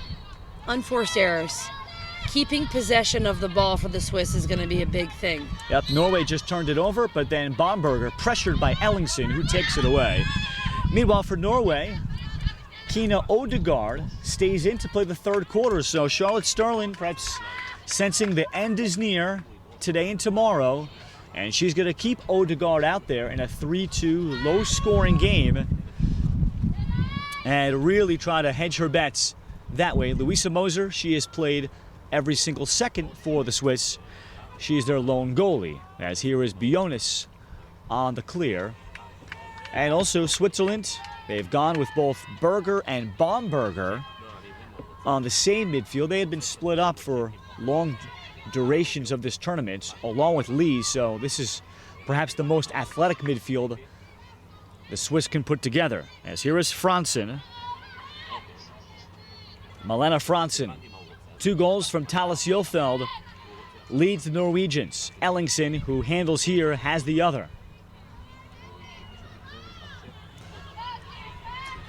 unforced errors. Keeping possession of the ball for the Swiss is going to be a big thing. Yep, Norway just turned it over, but then Baumgartner pressured by Ellingsen, who takes it away. Meanwhile, for Norway, Kina Odegaard stays in to play the third quarter. So Charlotte Sterling perhaps sensing the end is near today and tomorrow, and she's going to keep Odegaard out there in a 3-2 low-scoring game and really try to hedge her bets that way. Louisa Moser, she has played every single second for the Swiss. She is their lone goalie, as here is Bionis on the clear. And also Switzerland, they've gone with both Berger and Baumgartner on the same midfield. They had been split up for long durations of this tournament, along with Lee, so this is perhaps the most athletic midfield the Swiss can put together. As here is Franzen. Malena Franzen. 2 goals from Thales Jofeld leads the Norwegians. Ellingsen, who handles here, has the other.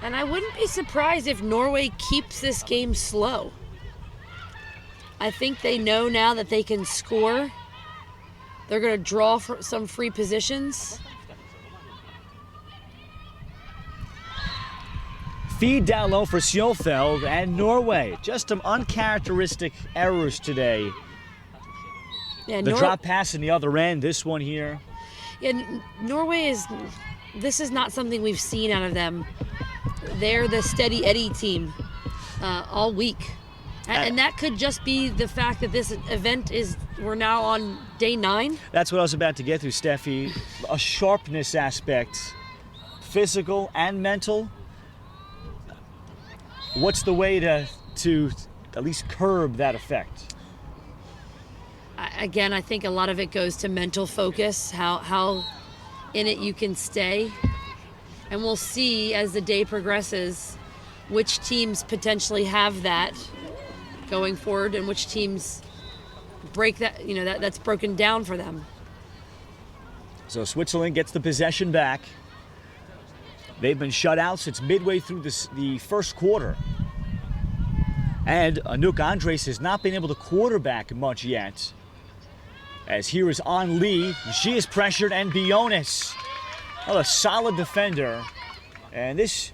And I wouldn't be surprised if Norway keeps this game slow. I think they know now that they can score. They're going to draw for some free positions. Feed down low for Sjofeld, and Norway. Just some uncharacteristic errors today. Yeah, The drop pass in the other end, this one here. Yeah, Norway this is not something we've seen out of them. They're the steady Eddie team all week. And that could just be the fact that this event we're now on day 9. That's what I was about to get to, Steffi. A sharpness aspect, physical and mental. What's the way to at least curb that effect? Again, I think a lot of it goes to mental focus, how in it you can stay. And we'll see as the day progresses which teams potentially have that going forward and which teams break that, that's broken down for them. So Switzerland gets the possession back. They've been shut out since midway through the first quarter. And Anouk Andres has not been able to quarterback much yet. As here is An Lee. She is pressured, and Bionis. Oh, a solid defender. And this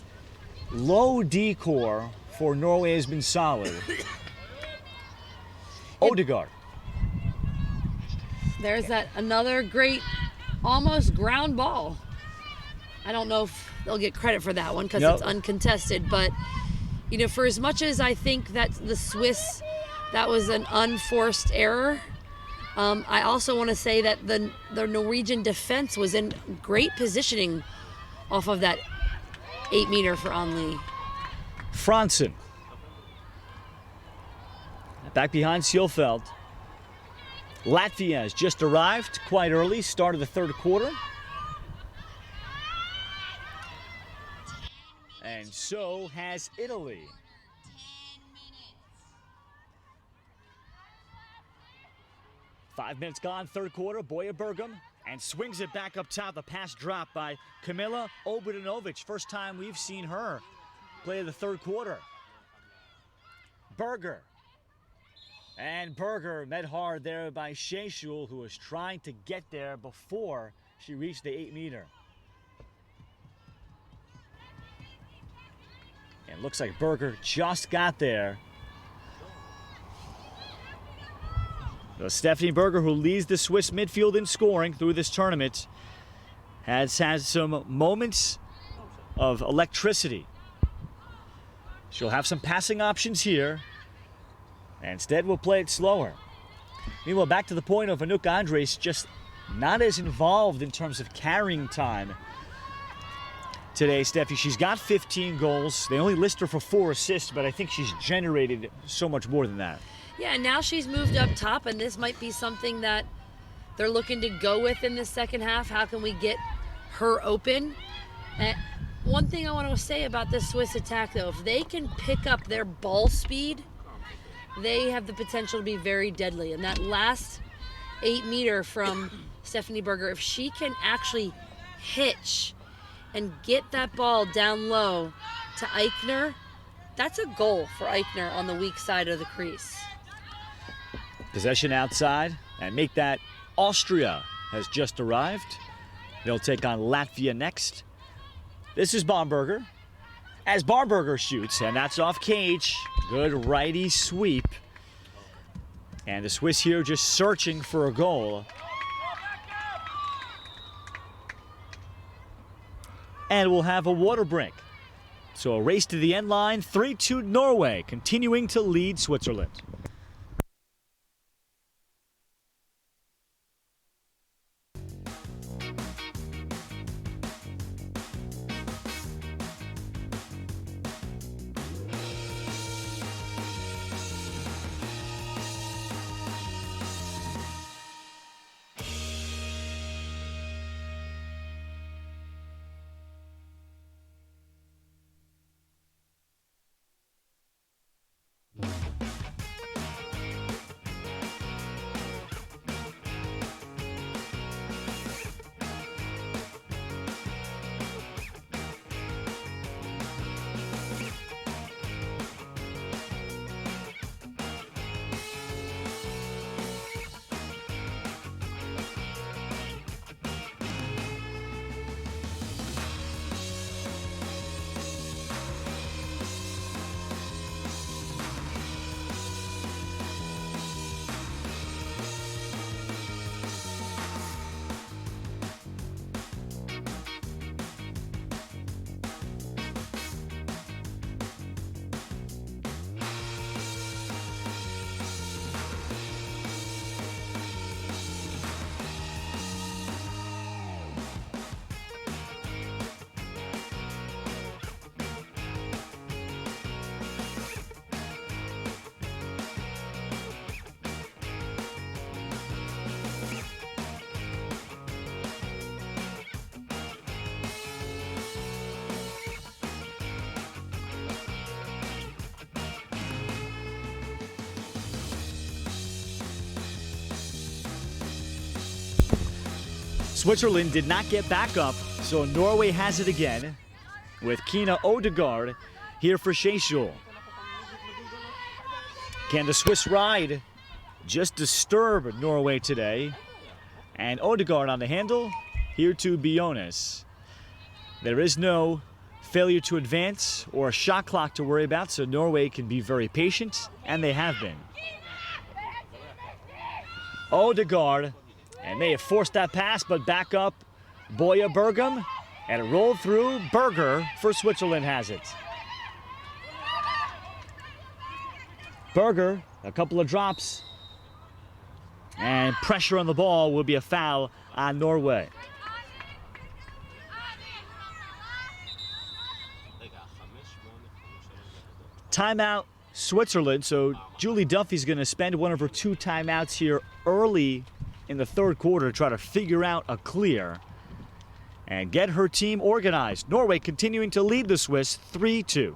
low D-core for Norway has been solid. Odegaard. There's another great, almost ground ball. I don't know if they'll get credit for that one because it's uncontested, but for as much as I think that the Swiss, that was an unforced error, I also want to say that the Norwegian defense was in great positioning off of that 8-meter for An Lee. Franzen. Back behind Sjofeld. Latvia has just arrived quite early, start of the third quarter. And so has Italy. 5 minutes gone, third quarter. Boya Bergam and swings it back up top. The pass dropped by Kamila Obradinovic. First time we've seen her play the third quarter. Berger. And Berger met hard there by Sheshul, who was trying to get there before she reached the 8-meter. And looks like Berger just got there. So Stephanie Berger, who leads the Swiss midfield in scoring through this tournament, has had some moments of electricity. She'll have some passing options here. Instead, we'll play it slower. Meanwhile, back to the point of Anouk Andres, just not as involved in terms of carrying time today, Steffi. She's got 15 goals. They only list her for 4 assists, but I think she's generated so much more than that. Yeah, now she's moved up top, and this might be something that they're looking to go with in the second half. How can we get her open? And one thing I want to say about this Swiss attack, though, if they can pick up their ball speed, they have the potential to be very deadly. And that last 8-meter from Stephanie Berger, if she can actually hitch and get that ball down low to Eichner, that's a goal for Eichner on the weak side of the crease. Possession outside, and make that Austria has just arrived. They'll take on Latvia next. This is Bomberger. As Bomberger shoots, and that's off cage. Good righty sweep. And the Swiss here just searching for a goal. And we'll have a water break. So a race to the end line, 3-2 Norway, continuing to lead Switzerland. Switzerland did not get back up, so Norway has it again with Kina Odegaard here for Sheshul. Can the Swiss ride just disturb Norway today? And Odegaard on the handle, here to Bionis. There is no failure to advance or a shot clock to worry about, so Norway can be very patient, and they have been. Odegaard, and they have forced that pass, but back up Boya Bergam, and it rolled through. Berger for Switzerland has it. Berger, a couple of drops, and pressure on the ball will be a foul on Norway. Timeout Switzerland, so Julie Duffy's going to spend one of her 2 timeouts here early in the third quarter to try to figure out a clear and get her team organized. Norway continuing to lead the Swiss 3-2.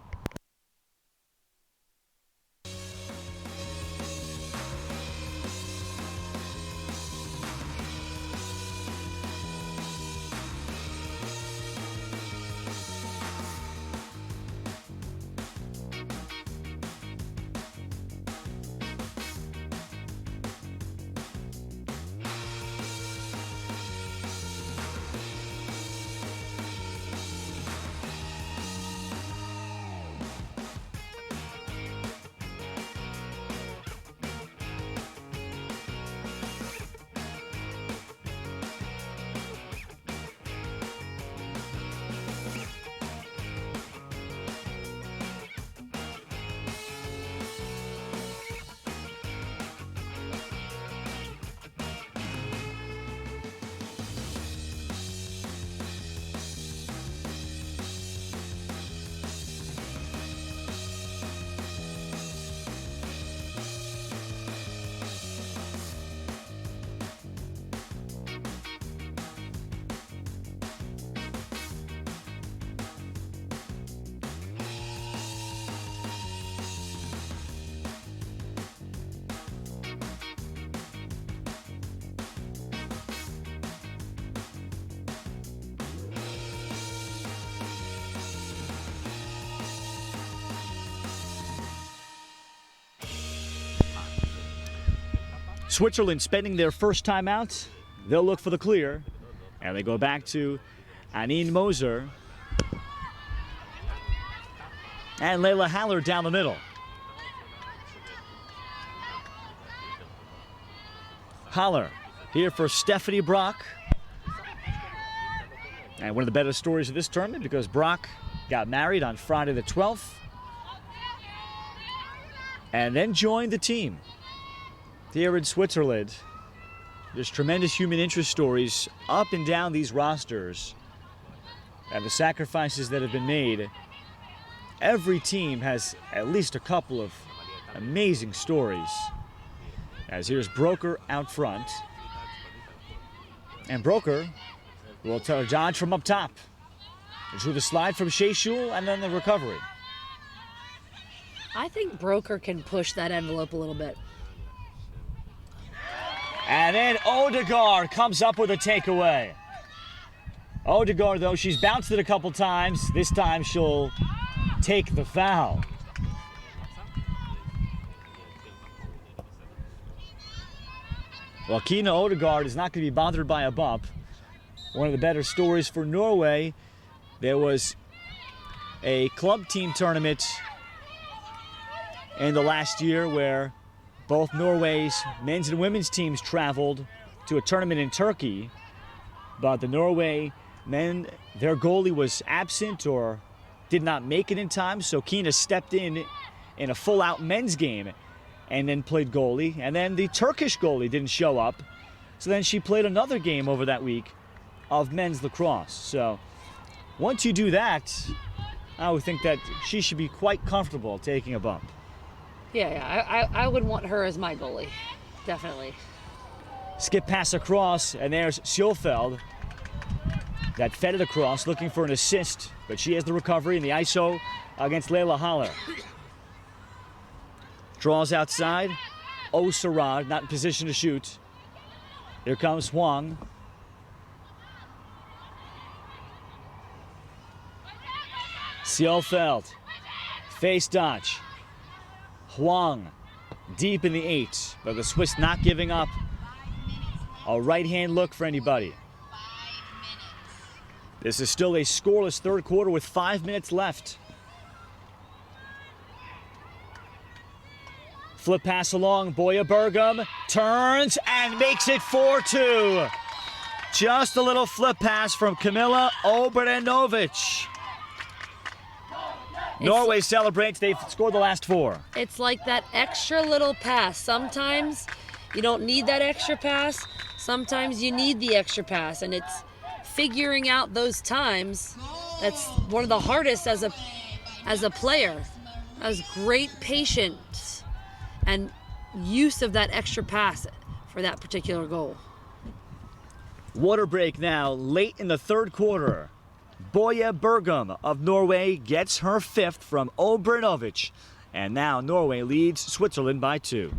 Switzerland spending their first time out. They'll look for the clear. And they go back to Anine Moser. And Layla Haller down the middle. Haller here for Stephanie Brock. And one of the better stories of this tournament because Brock got married on Friday the 12th. And then joined the team here in Switzerland. There's tremendous human interest stories up and down these rosters and the sacrifices that have been made. Every team has at least a couple of amazing stories. As here's Broker out front. And Broker will dodge from up top. Drew the slide from Sheshul and then the recovery. I think Broker can push that envelope a little bit. And then Odegaard comes up with a takeaway. Odegaard, though, she's bounced it a couple times. This time she'll take the foul. Well, Kina Odegaard is not going to be bothered by a bump. One of the better stories for Norway, there was a club team tournament in the last year where both Norway's men's and women's teams traveled to a tournament in Turkey, but the Norway men, their goalie was absent or did not make it in time, so Kina stepped in a full-out men's game and then played goalie, and then the Turkish goalie didn't show up, so then she played another game over that week of men's lacrosse. So once you do that, I would think that she should be quite comfortable taking a bump. Yeah, I would want her as my goalie, definitely. Skip pass across, and there's Sjolfeld. That fed it across, looking for an assist, but she has the recovery in the ISO against Layla Haller. Draws outside. Sarad not in position to shoot. Here comes Huang. Sjolfeld. Face dodge. Huang deep in the 8, but the Swiss not giving up a right-hand look for anybody. This is still a scoreless third quarter with 5 minutes left. Flip pass along, Boya Bergam turns and makes it 4-2. Just a little flip pass from Kamila Obrenovic. Norway celebrates, they've scored the last 4. It's like that extra little pass. Sometimes you don't need that extra pass. Sometimes you need the extra pass, and it's figuring out those times. That's one of the hardest as a player. That was great patience and use of that extra pass for that particular goal. Water break now, late in the third quarter. Boya Bergam of Norway gets her 5th from Obrenovic. And now Norway leads Switzerland by 2.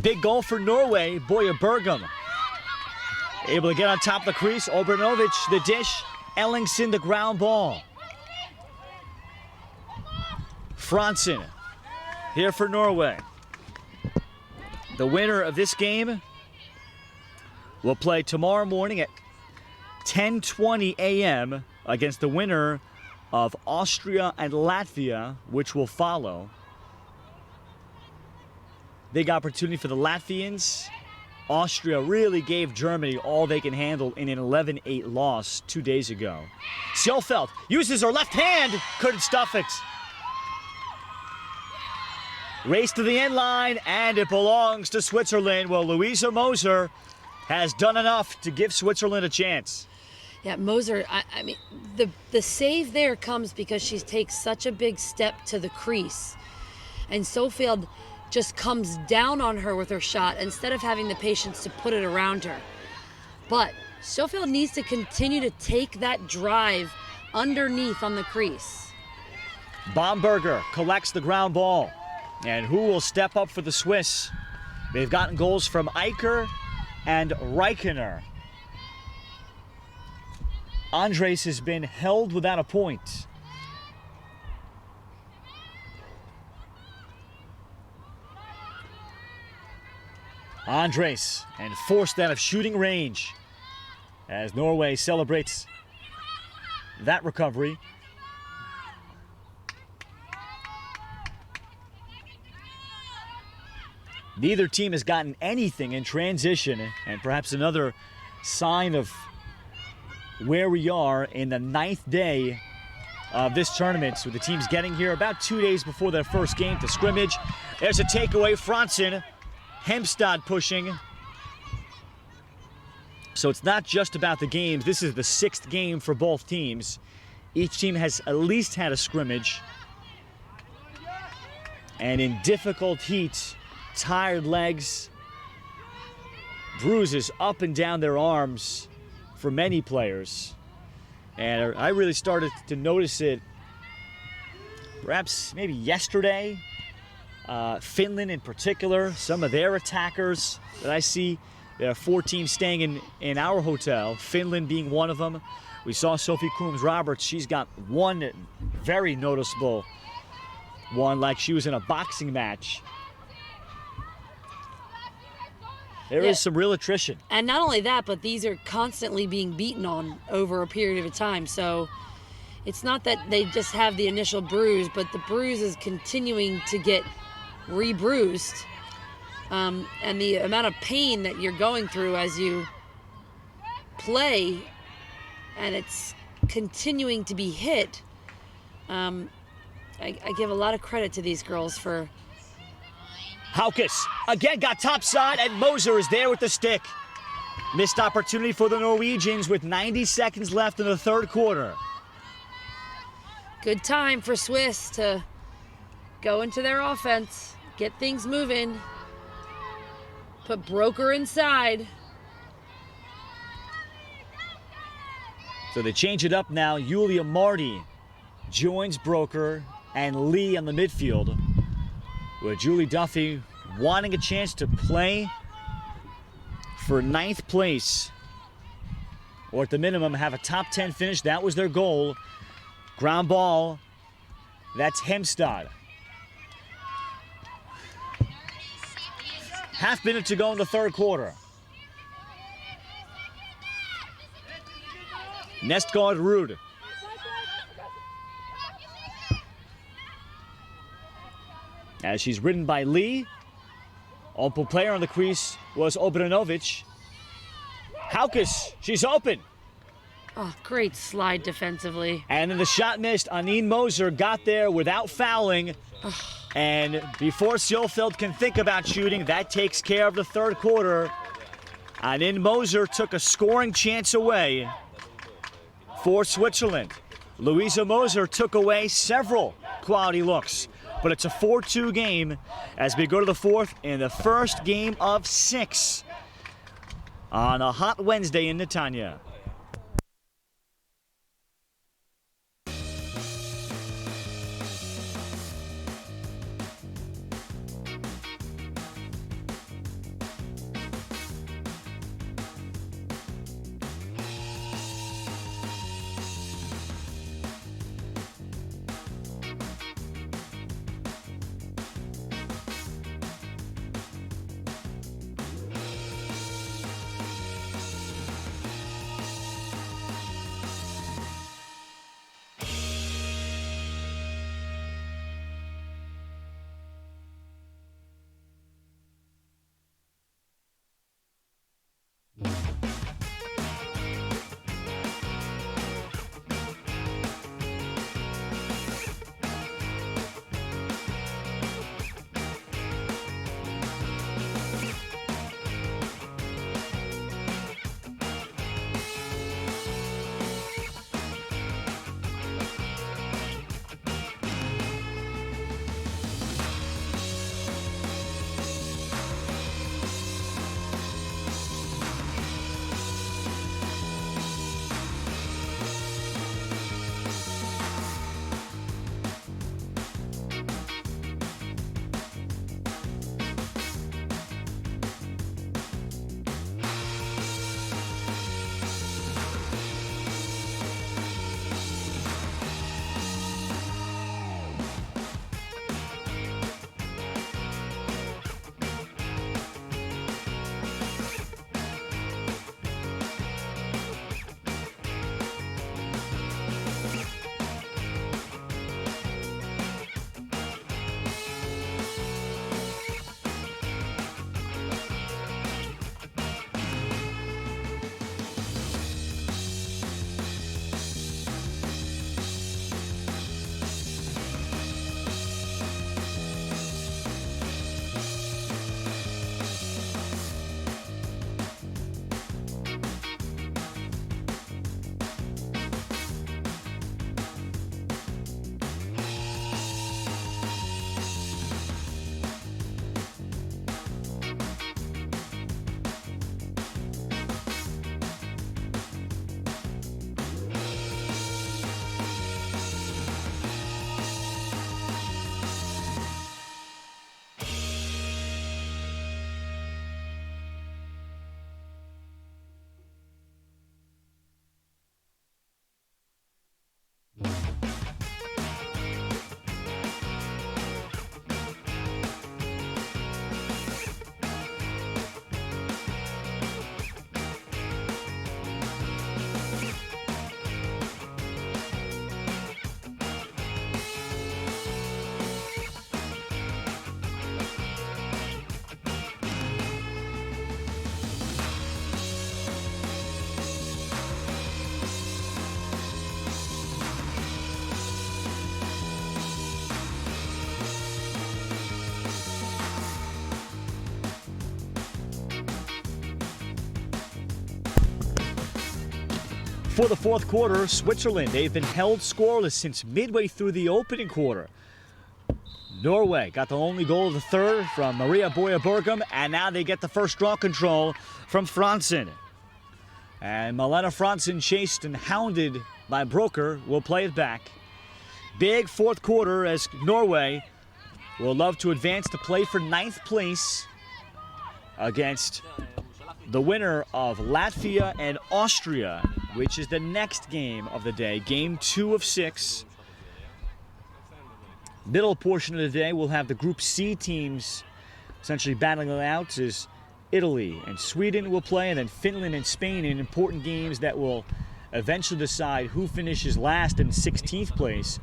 big goal for Norway. Boya Bergum able to get on top of the crease. Obranovic, the dish. Ellingson, the ground ball. Franzen here for Norway. The winner of this game will play tomorrow morning at 10:20 a.m. against the winner of Austria and Latvia, which will follow. Big opportunity for the Latvians. Austria really gave Germany all they can handle in an 11-8 loss 2 days ago. Sjofeld uses her left hand, couldn't stuff it. Race to the end line, and it belongs to Switzerland. Well, Louisa Moser has done enough to give Switzerland a chance. Yeah, Moser, I mean, the save there comes because she takes such a big step to the crease. And Sjofeld just comes down on her with her shot instead of having the patience to put it around her. But Sjofeld needs to continue to take that drive underneath on the crease. Bomberger collects the ground ball. And who will step up for the Swiss? They've gotten goals from Eicher and Reichener. Andres has been held without a point. Andres, and forced out of shooting range as Norway celebrates that recovery. Neither team has gotten anything in transition, and perhaps another sign of where we are in the 9th day of this tournament, with the teams getting here about 2 days before their first game to scrimmage. There's a takeaway. Franzen, Hemstad pushing. So it's not just about the games. This is the 6th game for both teams. Each team has at least had a scrimmage. And in difficult heat, tired legs, bruises up and down their arms for many players. And I really started to notice it perhaps maybe yesterday. Finland in particular, some of their attackers that I see. There are 4 teams staying in our hotel, Finland being one of them. We saw Sophie Coombs-Roberts. She's got one very noticeable one, like she was in a boxing match. There is some real attrition. And not only that, but these are constantly being beaten on over a period of time. So it's not that they just have the initial bruise, but the bruise is continuing to get re-bruised. And the amount of pain that you're going through as you play, and it's continuing to be hit. I give a lot of credit to these girls for... Haukus again got topside, and Moser is there with the stick. Missed opportunity for the Norwegians with 90 seconds left in the 3rd quarter. Good time for Swiss to go into their offense, get things moving, put Broker inside. So they change it up now. Julia Marty joins Broker and Lee on the midfield, with Julie Duffy wanting a chance to play for 9th place, or at the minimum have a top 10 finish. That was their goal. Ground ball, that's Hemstad. Half minute to go in the 3rd quarter. Nestgaard Ruud. As she's ridden by Lee. Open player on the crease was Obranovic. Haukus, she's open. Oh, great slide defensively. And then the shot missed. Anine Moser got there without fouling. And before Sjofeld can think about shooting, that takes care of the 3rd quarter. Anine Moser took a scoring chance away for Switzerland. Louisa Moser took away several quality looks. But it's a 4-2 game as we go to the 4th in the first game of 6 on a hot Wednesday in Netanya. For the fourth quarter, Switzerland, they've been held scoreless since midway through the opening quarter. Norway got the only goal of the third from Maria Boya-Bergum, and now they get the first draw control from Franzen. And Malena Franzen, chased and hounded by Broker, will play it back. Big fourth quarter as Norway will love to advance to play for 9th place against the winner of Latvia and Austria, which is the next game of the day, game 2 of 6. Middle portion of the day, we'll have the Group C teams essentially battling it out as Italy and Sweden will play, and then Finland and Spain in important games that will eventually decide who finishes last in 16th place.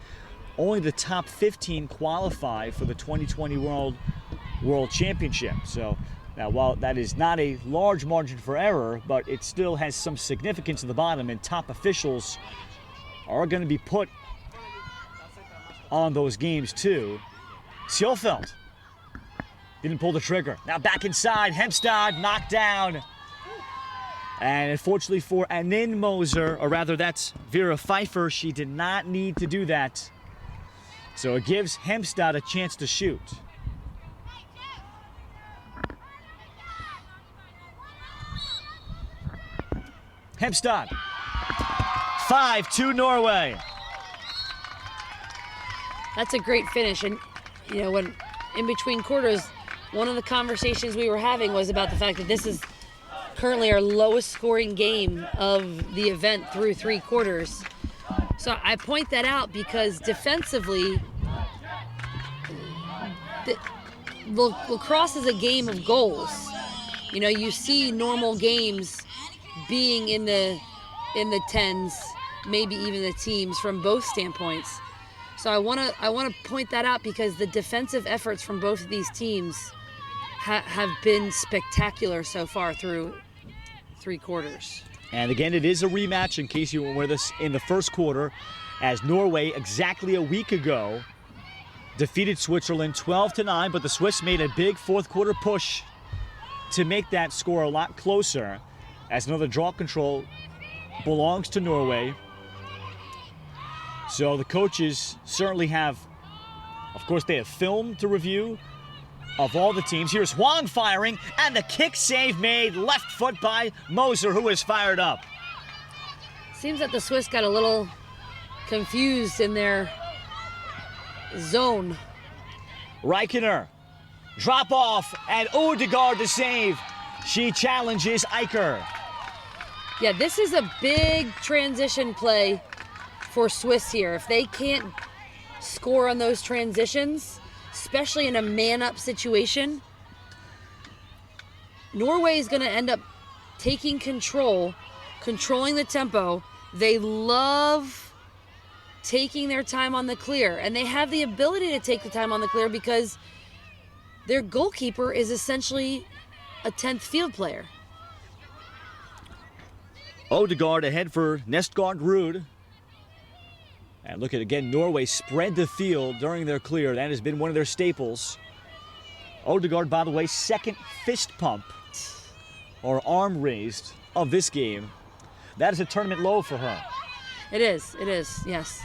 Only the top 15 qualify for the 2020 World Championship. So now, while that is not a large margin for error, but it still has some significance at the bottom, and top officials are going to be put on those games too. Sjofeld didn't pull the trigger. Now back inside, Hempstad knocked down. And unfortunately for Anin Moser, or rather that's Vera Pfeiffer, she did not need to do that. So it gives Hempstad a chance to shoot. Hempstad, 5-2 Norway. That's a great finish. And, you know, when in between quarters, one of the conversations we were having was about the fact that this is currently our lowest scoring game of the event through 3 quarters. So I point that out because defensively, lacrosse is a game of goals. You know, you see normal games being in the 10s, maybe even the teams from both standpoints. So I want to point that out because the defensive efforts from both of these teams have been spectacular so far through 3 quarters. And again, it is a rematch in case you were with us in the first quarter, as Norway exactly a week ago defeated Switzerland 12-9, but the Swiss made a big fourth quarter push to make that score a lot closer, as another draw control belongs to Norway. So the coaches certainly have, of course, they have film to review of all the teams. Here's Huang firing, and the kick save made left foot by Moser, who is fired up. Seems that the Swiss got a little confused in their zone. Reikener, drop off, and Odegaard to save. She challenges Eicher. Yeah, this is a big transition play for Swiss here. If they can't score on those transitions, especially in a man-up situation, Norway is going to end up taking controlling the tempo. They love taking their time on the clear, and they have the ability to take the time on the clear because their goalkeeper is essentially a 10th field player. Odegaard ahead for Nestgaard Ruud. And look at, again, Norway spread the field during their clear. That has been one of their staples. Odegaard, by the way, second fist pump or arm raised of this game. That is a tournament low for her. It is, yes.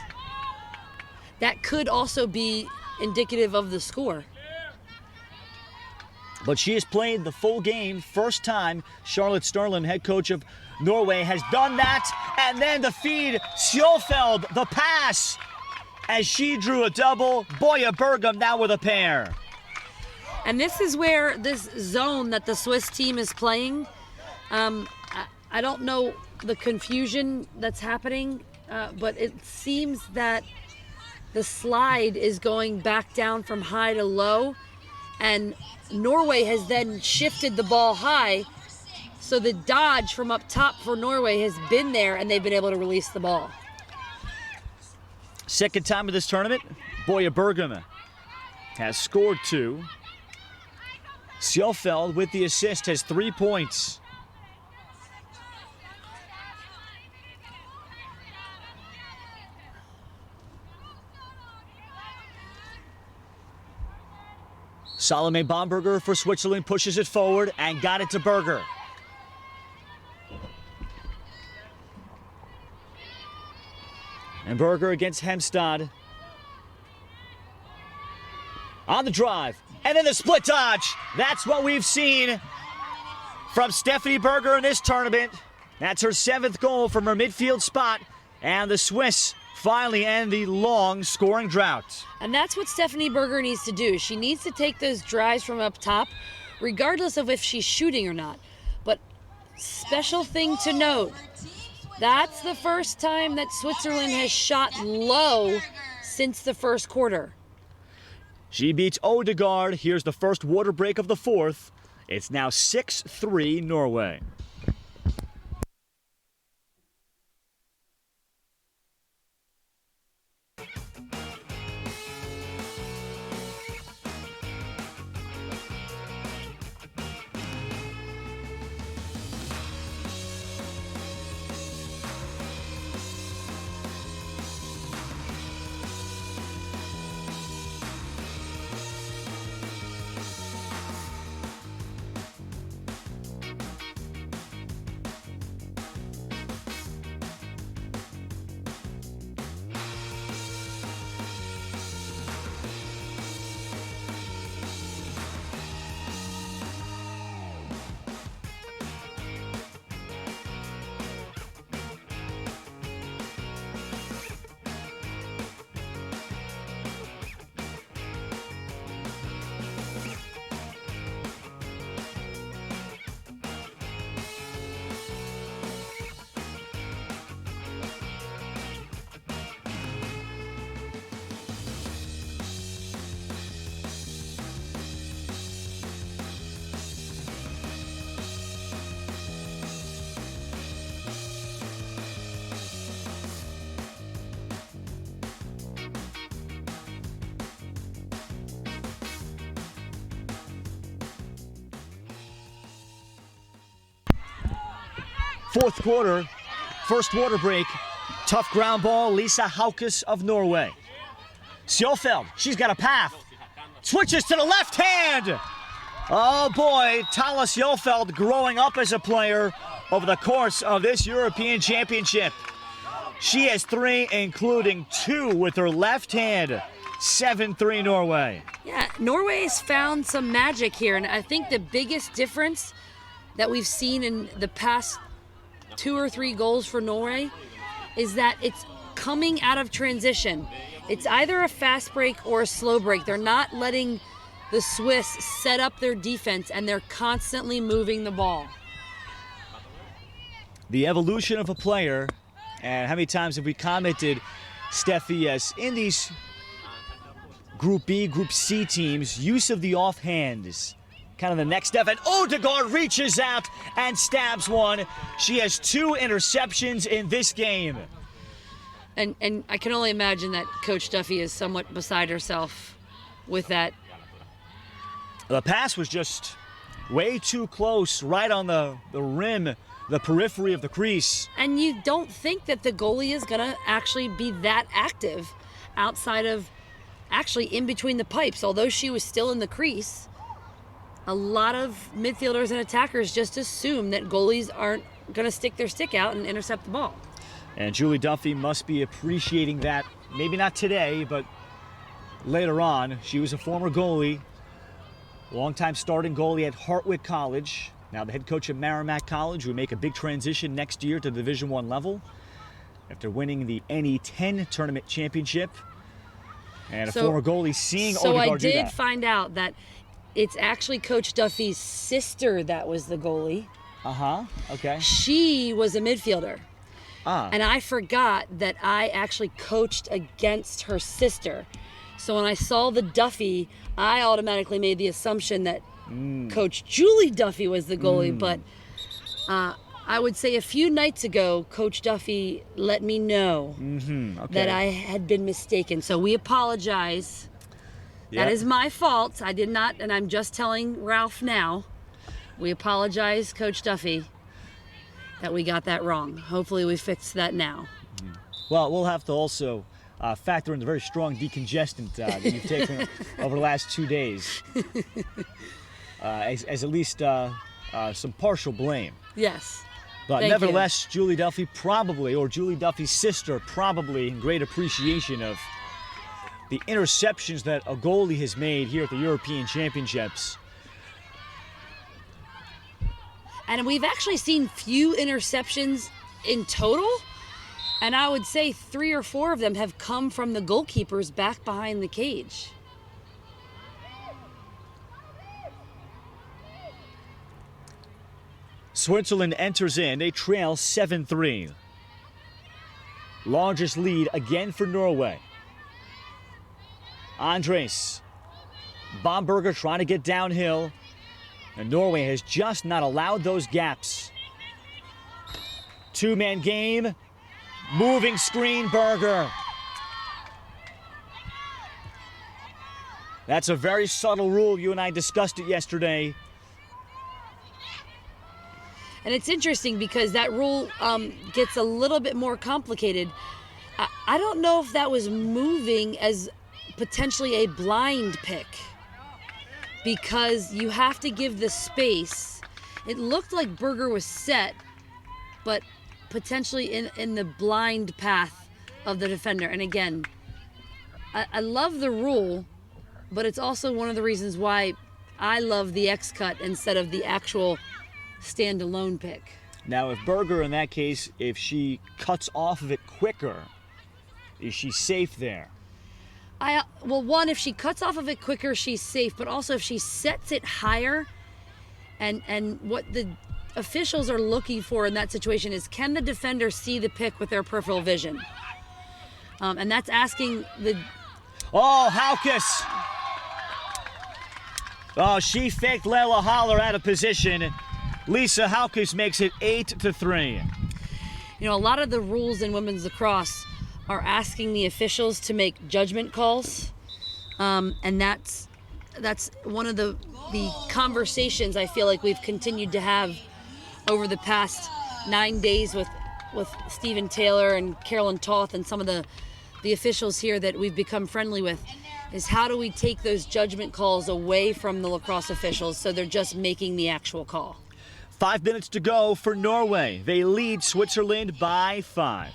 That could also be indicative of the score. But she has played the full game. First time Charlotte Sterling, head coach of Norway, has done that. And then the feed, Sjofeld, the pass, as she drew a double. Boya-Bergum now with a pair. And this is where this zone that the Swiss team is playing, I don't know the confusion that's happening, but it seems that the slide is going back down from high to low, and Norway has then shifted the ball high, so the dodge from up top for Norway has been there, and they've been able to release the ball. Second time of this tournament, Boya-Bergum has scored 2. Sjofeld with the assist has 3 points. Salome Bomberger for Switzerland pushes it forward and got it to Berger. And Berger against Hemstad. On the drive. And then the split dodge. That's what we've seen from Stephanie Berger in this tournament. That's her 7th goal from her midfield spot. And the Swiss finally end the long scoring drought. And that's what Stephanie Berger needs to do. She needs to take those drives from up top, regardless of if she's shooting or not. But special thing to note, that's the first time that Switzerland has shot low since the first quarter. She beats Odegaard. Here's the first water break of the 4th. It's now 6-3 Norway. Fourth quarter, first water break. Tough ground ball, Lisa Haukus of Norway. Sjofeld, she's got a path. Switches to the left hand. Oh boy, Tala Sjofeld growing up as a player over the course of this European Championship. She has 3, including 2 with her left hand. 7-3 Norway. Yeah, Norway's found some magic here, and I think the biggest difference that we've seen in the past 2 or 3 goals for Norway is that it's coming out of transition. It's either a fast break or a slow break. They're not letting the Swiss set up their defense, and they're constantly moving the ball. The evolution of a player, and how many times have we commented, Steffi, as in these Group B, Group C teams, use of the offhand is kind of the next step. And Odegaard reaches out and stabs one. She has 2 interceptions in this game. And I can only imagine that Coach Duffy is somewhat beside herself with that. The pass was just way too close, right on the rim, the periphery of the crease. And you don't think that the goalie is going to actually be that active outside of actually in between the pipes. Although she was still in the crease, a lot of midfielders and attackers just assume that goalies aren't going to stick their stick out and intercept the ball. And Julie Duffy must be appreciating that, maybe not today, but later on. She was a former goalie, longtime starting goalie at Hartwick College, now the head coach at Merrimack College, who will make a big transition next year to the Division I level after winning the NE10 tournament championship. And a former goalie seeing Odegaard do that. So I did find out that it's actually Coach Duffy's sister that was the goalie. Uh-huh, okay. She was a midfielder. Ah. And I forgot that I actually coached against her sister. So when I saw the Duffy, I automatically made the assumption that Coach Julie Duffy was the goalie. But I would say a few nights ago, Coach Duffy let me know that I had been mistaken. So we apologize. Yep. That is my fault. I did not, and I'm just telling Ralph now. We apologize, Coach Duffy, that we got that wrong. Hopefully we fixed that now. Well, we'll have to also factor in the very strong decongestant that you've taken over the last 2 days as at least some partial blame. Yes. But Thank nevertheless, Julie Duffy probably, or Julie Duffy's sister probably, in great appreciation of the interceptions that a goalie has made here at the European Championships. And we've actually seen few interceptions in total. And I would say 3 or 4 of them have come from the goalkeepers back behind the cage. Switzerland enters in. They trail 7-3. Largest lead again for Norway. Andres. Bomberger trying to get downhill. And Norway has just not allowed those gaps. 2-man game. Moving screen, Berger. That's a very subtle rule. You and I discussed it yesterday. And it's interesting because that rule gets a little bit more complicated. I don't know if that was moving as potentially a blind pick, because you have to give the space. It looked like Berger was set, but potentially in the blind path of the defender. And again, I love the rule, but it's also one of the reasons why I love the X-cut instead of the actual standalone pick. Now, if Berger, in that case, if she cuts off of it quicker, is she safe there? Well, one, if she cuts off of it quicker, she's safe. But also, if she sets it higher, and what the officials are looking for in that situation is, can the defender see the pick with their peripheral vision? And that's asking the... Oh, Haukus! Oh, she faked Lela Haller out of position. Lisa Haukus makes it 8-3. You know, a lot of the rules in women's lacrosse are asking the officials to make judgment calls, and that's one of the conversations I feel like we've continued to have over the past 9 days with Stephen Taylor and Carolyn Toth and some of the officials here that we've become friendly with, is how do we take those judgment calls away from the lacrosse officials so they're just making the actual call. 5 minutes to go for Norway. They lead Switzerland by 5.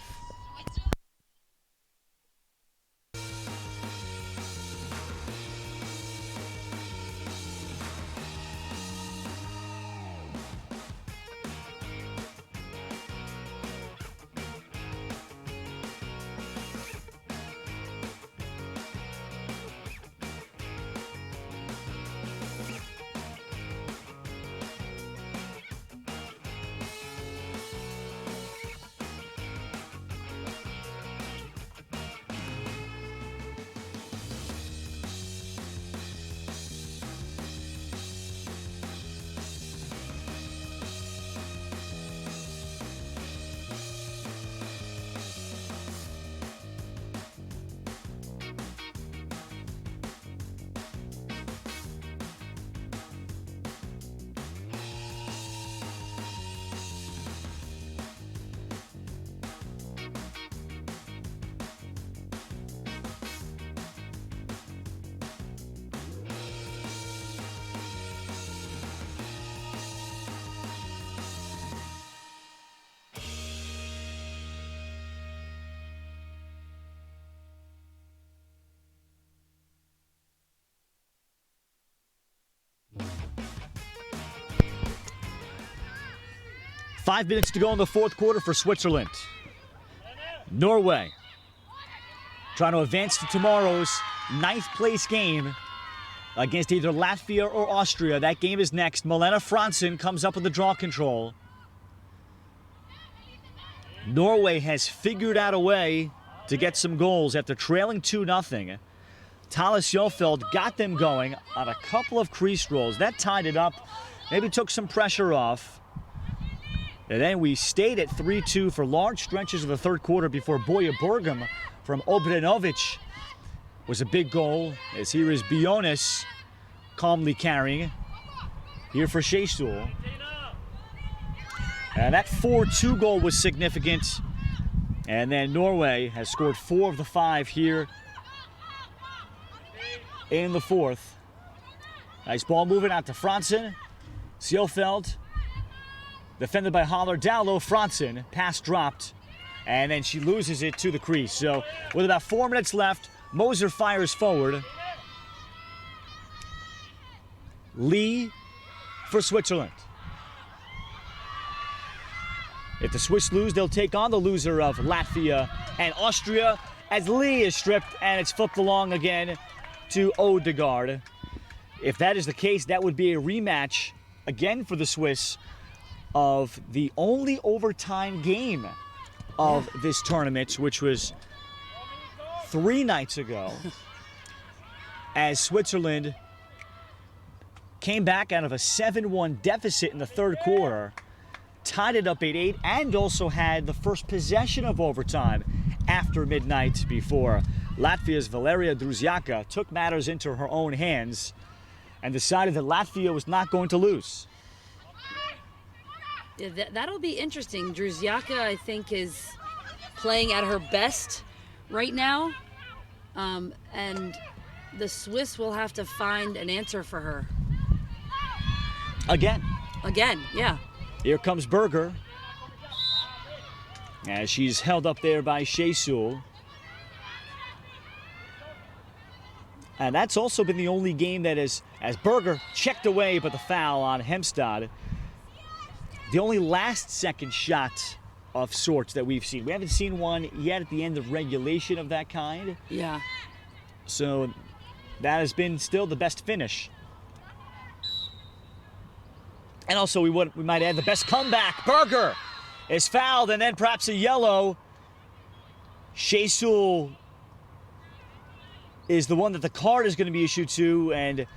Five minutes to go in the fourth quarter for Switzerland. Norway trying to advance to tomorrow's 9th place game against either Latvia or Austria. That game is next. Milena Franzen comes up with the draw control. Norway has figured out a way to get some goals after trailing 2-0. Thales Jofeld got them going on a couple of crease rolls. That tied it up, maybe took some pressure off. And then we stayed at 3-2 for large stretches of the third quarter before Boya Burgum from Obrenovic was a big goal, as here is Bionis calmly carrying here for Shesul. And that 4-2 goal was significant. And then Norway has scored 4 of the 5 here in the fourth. Nice ball moving out to Franzen. Sjofeld defended by Haller. Down low, Franzen. Pass dropped. And then she loses it to the crease. So with about 4 minutes left, Moser fires forward. Lee for Switzerland. If the Swiss lose, they'll take on the loser of Latvia and Austria, as Lee is stripped and it's flipped along again to Odegaard. If that is the case, that would be a rematch again for the Swiss of the only overtime game of this tournament, which was 3 nights ago, as Switzerland came back out of a 7-1 deficit in the third quarter, tied it up 8-8, and also had the first possession of overtime after midnight before Latvia's Valeria Druziaka took matters into her own hands and decided that Latvia was not going to lose. Yeah, that'll be interesting. Druziaka, I think, is playing at her best right now, and the Swiss will have to find an answer for her. Again, yeah. Here comes Berger, as she's held up there by Shesul. And that's also been the only game that is, as Berger checked away but the foul on Hemstad, the only last-second shot of sorts that we've seen. We haven't seen one yet at the end of regulation of that kind. Yeah. So that has been still the best finish. And also, we might add the best comeback. Berger is fouled, and then perhaps a yellow. Shesul is the one that the card is going to be issued to, and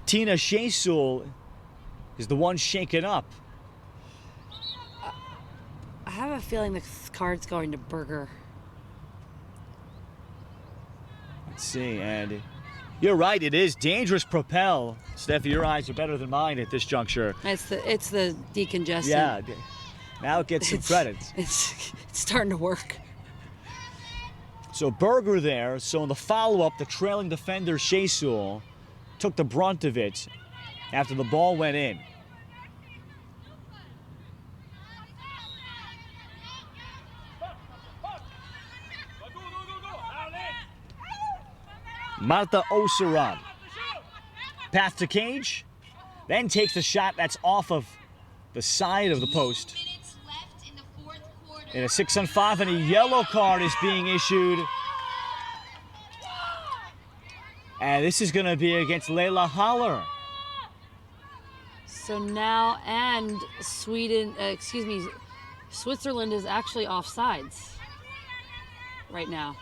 Tina Shesul is the one shaken up. I have a feeling the card's going to Berger. Let's see, and you're right, it is dangerous propel. Steffi, your eyes are better than mine at this juncture. It's the decongestant. Yeah, now it gets some credit. It's starting to work. So Berger there, so in the follow-up, the trailing defender, Shesul, took the brunt of it after the ball went in. Marta Oserad. Path to cage, then takes the shot that's off of the side of the post. In a 6-on-5, and a yellow card is being issued. And this is going to be against Leila Haller. So now, and Switzerland is actually offsides right now.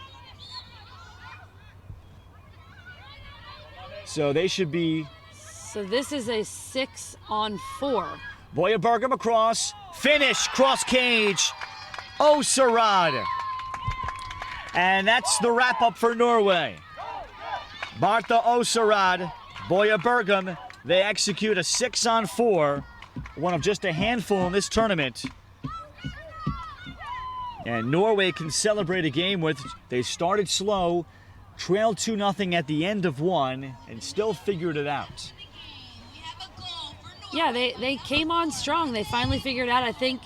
So they should be. So this is a 6-on-4. Boya Bergam across. Finish, cross cage. Oserad. And that's the wrap up for Norway. Marta Oserad, Boya Bergam, they execute a 6-on-4, one of just a handful in this tournament. And Norway can celebrate a game with, they started slow, trailed 2-0 at the end of one, and still figured it out. Yeah, they came on strong. They finally figured out, I think,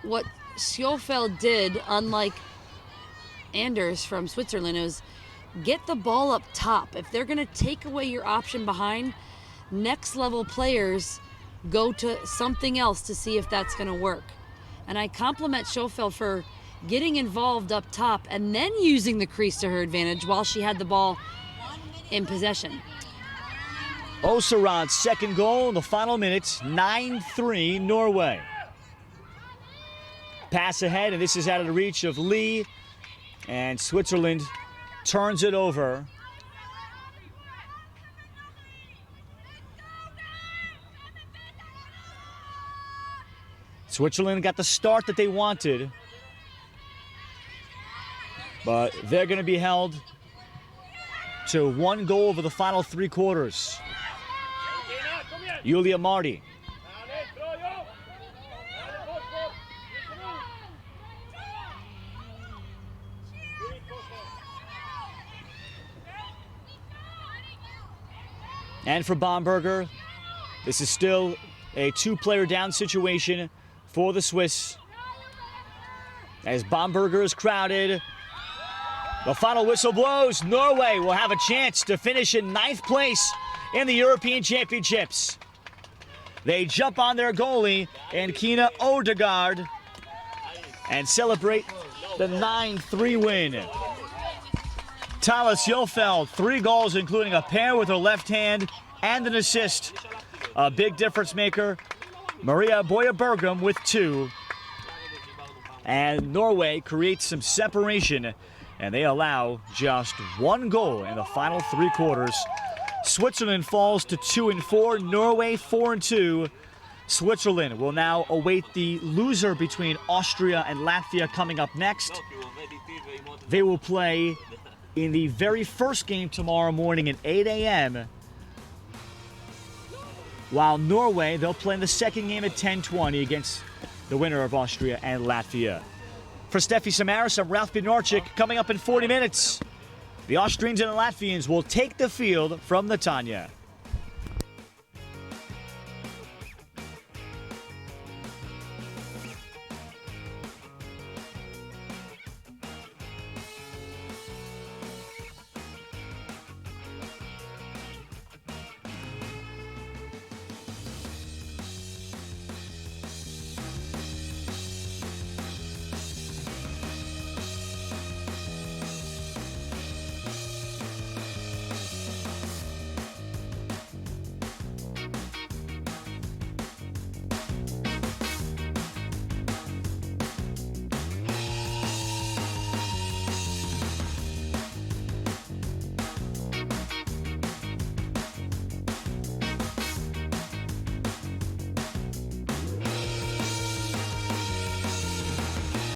what Schofield did, unlike Anders from Switzerland, is get the ball up top. If they're going to take away your option behind, next level players go to something else to see if that's going to work. And I compliment Schofield for getting involved up top and then using the crease to her advantage while she had the ball in possession. Oserad's second goal in the final minutes, 9-3 Norway. Pass ahead, and this is out of the reach of Lee, and Switzerland turns it over. Switzerland got the start that they wanted, but they're going to be held to 1 goal over the final 3 quarters. Julia Marti. And for Bomberger, this is still a two-player down situation for the Swiss. As Bomberger is crowded, the final whistle blows. Norway will have a chance to finish in 9th place in the European Championships. They jump on their goalie, and Kina Odegaard, and celebrate the 9-3 win. Talis Jofeld, 3 goals, including a pair with her left hand and an assist. A big difference maker, Maria Boya Bergam with 2. And Norway creates some separation, and they allow just 1 goal in the final 3 quarters. Switzerland falls to 2-4, Norway 4-2. Switzerland will now await the loser between Austria and Latvia coming up next. They will play in the very first game tomorrow morning at 8 a.m. While Norway, they'll play in the second game at 10:20 against the winner of Austria and Latvia. For Steffi Samaras, I'm Ralph Bednarczyk. Coming up in 40 minutes, the Austrians and the Latvians will take the field from the Tanya.